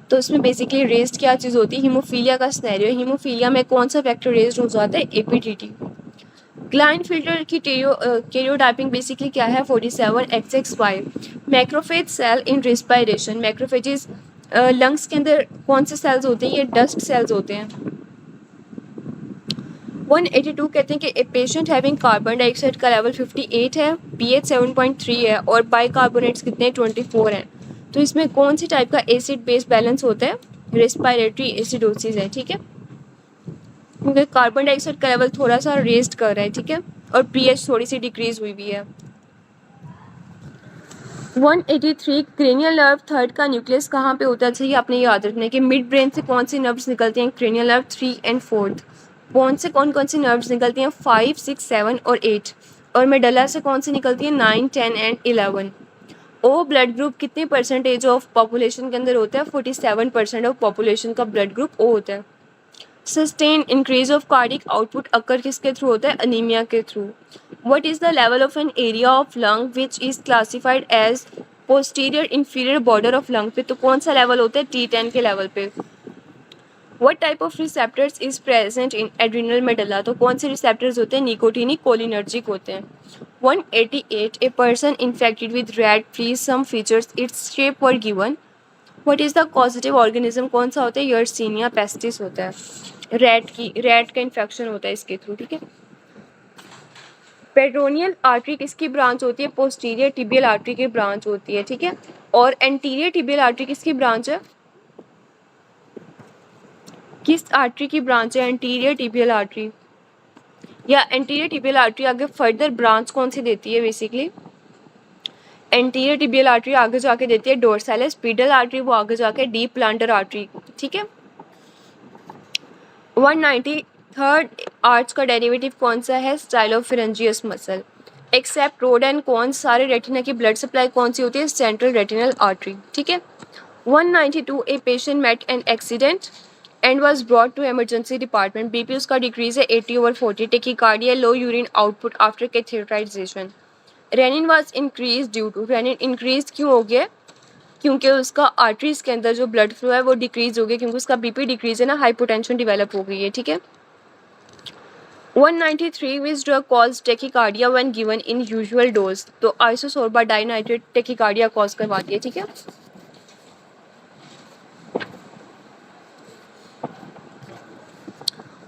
तो इसमें बेसिकली रेस्ड क्या चीज़ होती है, हीमोफीलिया का स्नैरियो। हीमोफीलिया में कौन सा फैक्टर रेस्ड हो जाता है, एपीटीटी। ग्लाइन फिल्टर की कैरियोटाइपिंग बेसिकली क्या है, 47XXY। मैक्रोफेज सेल इन रिस्पायरेशन। मैक्रोफेजेस लंग्स के अंदर कौन से सेल्स होते हैं, ये डस्ट सेल्स होते हैं। 182 कहते हैं कि a patient having carbon dioxide का लेवल 58 है, पीएच 7.3 है और बाइकार्बोनेट्स कितने 24 हैं। तो इसमें कौन सी टाइप का एसिड बेस बैलेंस होता है, रेस्पिरेटरी एसिडोसिस है, ठीक है। क्योंकि कार्बन डाइऑक्साइड का लेवल थोड़ा सा रेज्ड कर रहा है, ठीक है, और पीएच थोड़ी सी डिक्रीज हुई भी है। 183 क्रेनियल नर्व थर्ड का न्यूक्लियस कहाँ पे होता है, अच्छा ये आपने याद रखना है कि मिड ब्रेन से कौन सी नर्व्स निकलती हैं, क्रेनियल नर्व 3 एंड 4। बोन से कौन कौन सी नर्व्स निकलती हैं, 5, 6, 7 और 8। और मेडला से कौन सी निकलती है, 9, 10 एंड 11। ओ ब्लड ग्रुप कितने परसेंटेज ऑफ पॉपुलेशन के अंदर होता है, 47% ऑफ पॉपुलेशन का ब्लड ग्रुप ओ होता है। Sustain increase of cardiac output occur किसके थ्रू होता है, अनीमिया के through. What is the level of an area of lung which is classified as posterior inferior border of lung पे, तो कौन सा लेवल होता है, T10 के लेवल पे। What type of receptors is present in adrenal medulla, तो कौन से रिसेप्टर्स होते हैं, निकोटिनिक कोलिनर्जिक होते हैं। 188 a person infected with rat fleas some features its shape were given. What is the causative organism, कौन सा होता है, यर्सीनिया पेस्टिस होता है। रैट का इन्फेक्शन होता है इसके थ्रू, ठीक है। पेट्रोनियल आर्टरी किसकी ब्रांच होती है, पोस्टीरियर टिबियल आर्टरी की ब्रांच होती है, ठीक है। और एंटीरियर टिबियल आर्टरी किसकी ब्रांच है, किस आर्टरी की ब्रांच है, एंटीरियर टिबियल आर्टरी। या एंटीरियर टिबियल आर्टरी आगे फर्दर ब्रांच कौन सी देती है, बेसिकली एंटीरियर टिबियल आर्टरी आगे जाके देती है डोर्सालिस। पीडल आर्टरी वो आगे जाके डीप प्लांटर आर्टरी, ठीक है। 193 आर्च का डेरिवेटिव कौन सा है, स्टाइलोफिरेंजियस मसल। एक्सेप्ट रोड एंड कौन सारे रेटिना की ब्लड सप्लाई कौन सी होती है, सेंट्रल रेटिनल आर्टरी, ठीक है। 192 a patient met an accident and was brought to emergency department. BP उसका डिक्रीज है 80/40, tachycardia, low urine output after catheterization. Renin was increase due to, renin increase क्यों हो गया, क्योंकि उसका आर्टरीज के अंदर जो ब्लड फ्लो है वो डिक्रीज हो गया, क्योंकि उसका बीपी डिक्रीज है ना, हाइपोटेंशन डेवलप हो गई है, ठीक है। 193 which drug cause tachycardia when given in usual dose, तो आइसोसोर्बा डाइनाइट्रेट टेकिकार्डिया कॉज करवाती है, ठीक है।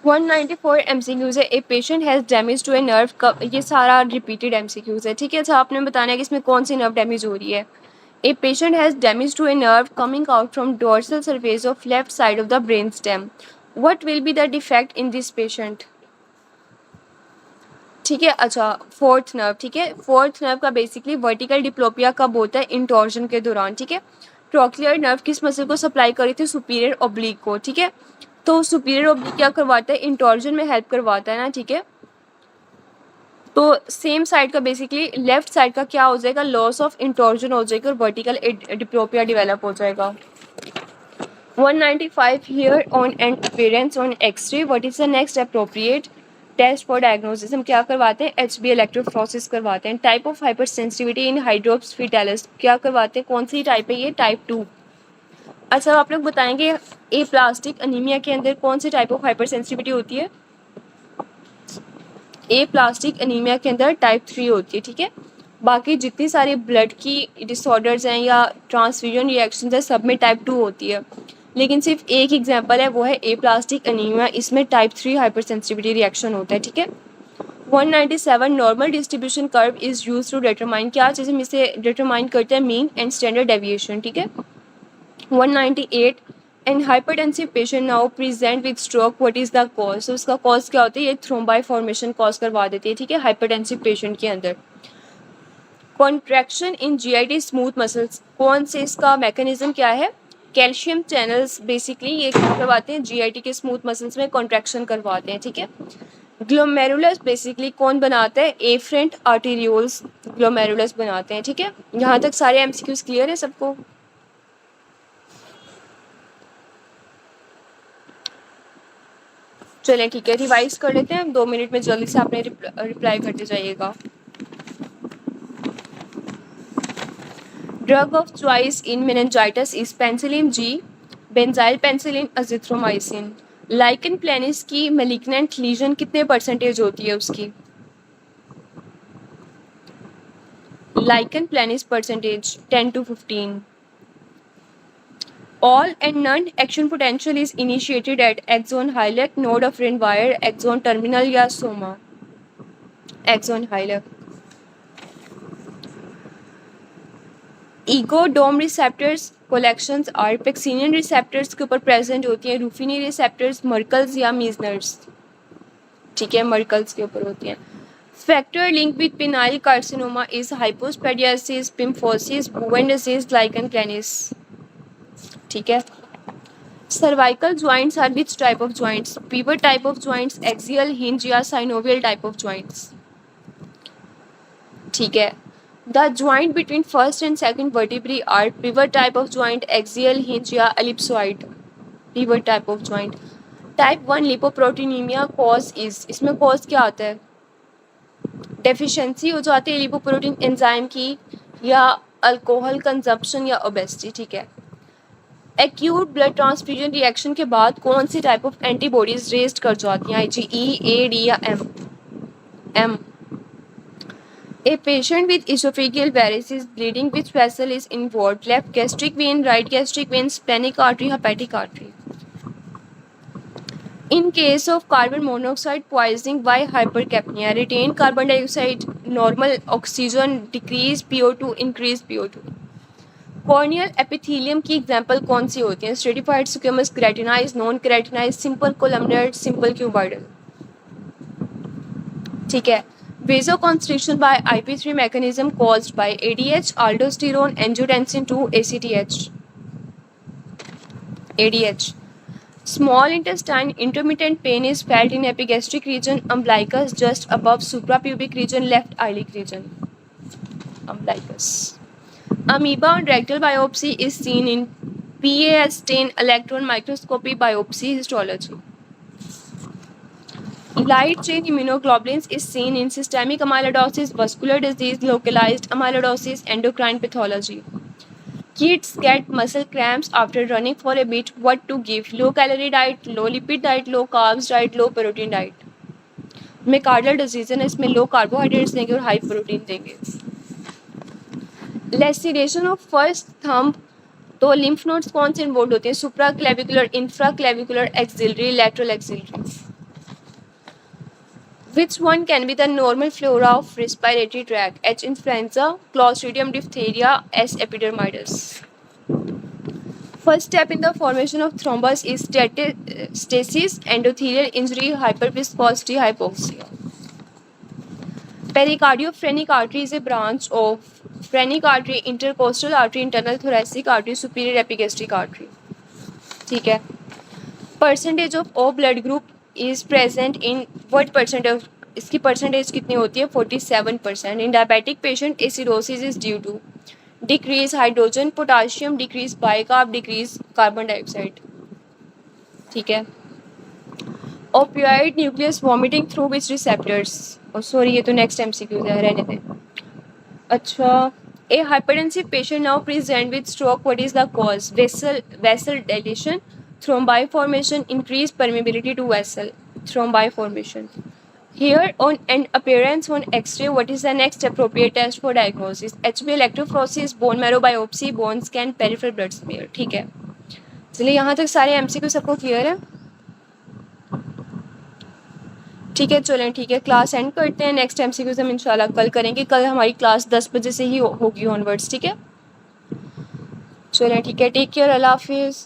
194 MCQs है, a patient has damage to a nerve. ये सारा रिपीटेड MCQs है, ठीक है। अच्छा आपने बताना है कि इसमें कौन सी नर्व डैमेज हो रही है। A patient has damage to a nerve coming out from dorsal surface of left side of the brain stem. What will be the defect in this patient, ठीक है। अच्छा फोर्थ नर्व, ठीक है। Fourth nerve का basically vertical diplopia कब होता है, intorsion के दौरान, ठीक है। ट्रोक्लियर नर्व किस मसल को सप्लाई करी थी, सुपीरियर ऑब्लिक को, ठीक है। तो सुपीरियर ऑब्लिक क्या करवाता है, इंटॉर्जन में हेल्प करवाता है ना, ठीक है। तो सेम साइड का बेसिकली लेफ्ट साइड का क्या हो जाएगा, लॉस ऑफ इंटॉर्जन हो जाएगा और वर्टिकल डिप्लोपिया डेवलप हो जाएगा। 195 here on and appearance on x-ray, what is the next appropriate test for diagnosis, हम क्या करवाते हैं, HB इलेक्ट्रोफोरेसिस करवाते हैं। Type of hyper sensitivity in hydrops fetalis, क्या करवाते हैं, कौन सी टाइप है ये, टाइप 2। अच्छा आप लोग बताएंगे ए प्लास्टिक अनीमिया के अंदर कौन सी टाइप ऑफ हाइपर सेंसिटिविटी होती है, ए प्लास्टिक अनीमिया के अंदर टाइप 3 होती है, ठीक है। बाकी जितनी सारी ब्लड की डिसऑर्डर्स हैं या ट्रांसफ्यूजन रिएक्शंस हैं सब में टाइप 2 होती है, लेकिन सिर्फ एक एग्जांपल है वो है ए प्लास्टिक अनीमिया, इसमें टाइप 3 हाइपर सेंसिटिविटी रिएक्शन होता है, ठीक है। 197 normal distribution curve is use to determine, क्या चीज़ हम इसे डिटरमाइन करते हैं, मीन एंड स्टैंडर्ड डेविएशन, ठीक है। 198 and hypertensive patient now present with stroke, what is the cause, तो उसका कॉज क्या होता है, ये थ्रोम्बाई फॉर्मेशन कॉज करवा देती है, ठीक है, हाइपरटेंसिव पेशेंट के अंदर। कॉन्ट्रैक्शन इन GIT स्मूथ मसल्स, कौन से इसका मैकेनिज्म क्या है, कैल्शियम चैनल्स बेसिकली ये क्या करवाते हैं, GIT के स्मूथ मसल्स में कॉन्ट्रैक्शन करवाते हैं, ठीक है। ग्लोमेरुलस बेसिकली कौन बनाता है? एफरेंट आर्टेरियोल्स ग्लोमेरुलस बनाते हैं। ठीक है, यहाँ तक सारे एमसीक्यूज क्लियर है सबको? चलें ठीक है, रिवाइज कर लेते हैं 2 मिनट में, जल्दी से आपने रिप्लाई करते जाइएगा। Drug of choice in meningitis is penicillin G, benzyl penicillin, azithromycin. Lichen planus की मैलिग्नेंट लीजन कितने परसेंटेज होती है उसकी? Lichen planus percentage 10 to 15। All and none action potential is initiated at axon hillock, node of wire, axon terminal या soma? Axon hillock। ईगोडोम receptors collections are pacinian receptors के ऊपर present होती हैं, रूफिनी रिसेप्टर्स, मर्कल्स या मीजनर्स? ठीक है, मर्कल्स के ऊपर होती हैं। Factor link with penile carcinoma is hypospadias, phimosis, Bowen disease, lichen planus. ठीक है। Cervical joints are which type of joints? Pivot type of joints, axial, hinge या साइनोवियल टाइप ऑफ ज्वाइंट्स? ठीक है। The joint between first and second vertebrae are pivot type of joint, axial, hinge या ellipsoid? Pivot type of joint. Type 1 lipoproteinemia cause is, इसमें cause क्या आता है? Deficiency हो जाती है लिपोप्रोटीन एंजाइम की, या अल्कोहल कंजप्शन या ओबेसिटी। ठीक है। एक्यूट ब्लड ट्रांसफ्यूजन रिएक्शन के बाद कौन सी टाइप ऑफ एंटीबॉडीज रेस्ट कर जाती हैं? IgE, A, D या M? A patient with esophageal varices bleeding which vessel is involved? Left gastric vein, right gastric vein, splenic artery, hepatic artery? In case of carbon monoxide poisoning, why hypercapnia? Retain carbon dioxide, normal oxygen, decrease PO2, increase PO2? Corneal epithelium की example कौन सी होती है? Stratified squamous, keratinize, non keratinize, simple columnar, simple cuboidal? ठीक है। vasoconstriction by IP3 mechanism caused by ADH, aldosterone, angiotensin 2, ACTH? ADH. Small intestine intermittent pain is felt in epigastric region, umbilicus just above suprapubic region, left iliac region? Umbilicus. Amoeba on rectal biopsy is seen in PAS stain, electron microscopy, biopsy, histology. Light chain immunoglobulins is seen in systemic amyloidosis, vascular disease, localized amyloidosis, endocrine pathology. Kids get muscle cramps after running for a bit. What to give? Low calorie diet, low lipid diet, low carbs diet, low protein diet? Myocardial disease है, इसमें low carbohydrates देंगे और high protein देंगे। Laceration of first thumb, तो lymph nodes कौन से involve होते हैं? Supraclavicular, infraclavicular, axillary, lateral axillary? Which one can be the normal flora of respiratory tract? H. influenza, Clostridium diphtheria, S. epidermidis? First step in the formation of thrombus is stasis, endothelial injury, hyperviscosity, hypoxia. Pericardiophrenik artery is a branch of phrenic artery, intercostal artery, internal thoracic artery, superior epigastric artery. ठीक है। Percentage of O blood group is present in what percentage? इसकी percentage कितनी होती है? 47%. In diabetic patient, acidosis is due to decrease hydrogen, potassium, decrease bicarb, decrease carbon dioxide. ठीक है। Opioid nucleus vomiting through which receptors? Oh sorry, ये तो next MCQ है, रहने दें। अच्छा, a hypertensive patient now present with stroke. What is the cause? Vessel dilation, thrombi formation, increased permeability to vessel, thrombi formation. Here on an appearance on X-ray, what is the next appropriate test for diagnosis? HB electrophoresis, bone marrow biopsy, bone scan, peripheral blood smear. ठीक है, चलिए यहाँ तक सारे MCQ सबको clear है? ठीक है, चलें ठीक है, क्लास एंड करते हैं। नेक्स्ट MCQ हम इंशाल्लाह कल करेंगे। कल हमारी क्लास 10 बजे से ही होगी ऑनवर्ड्स। ठीक है, चलें ठीक है, टेक केयर, अल्लाह हाफिज़।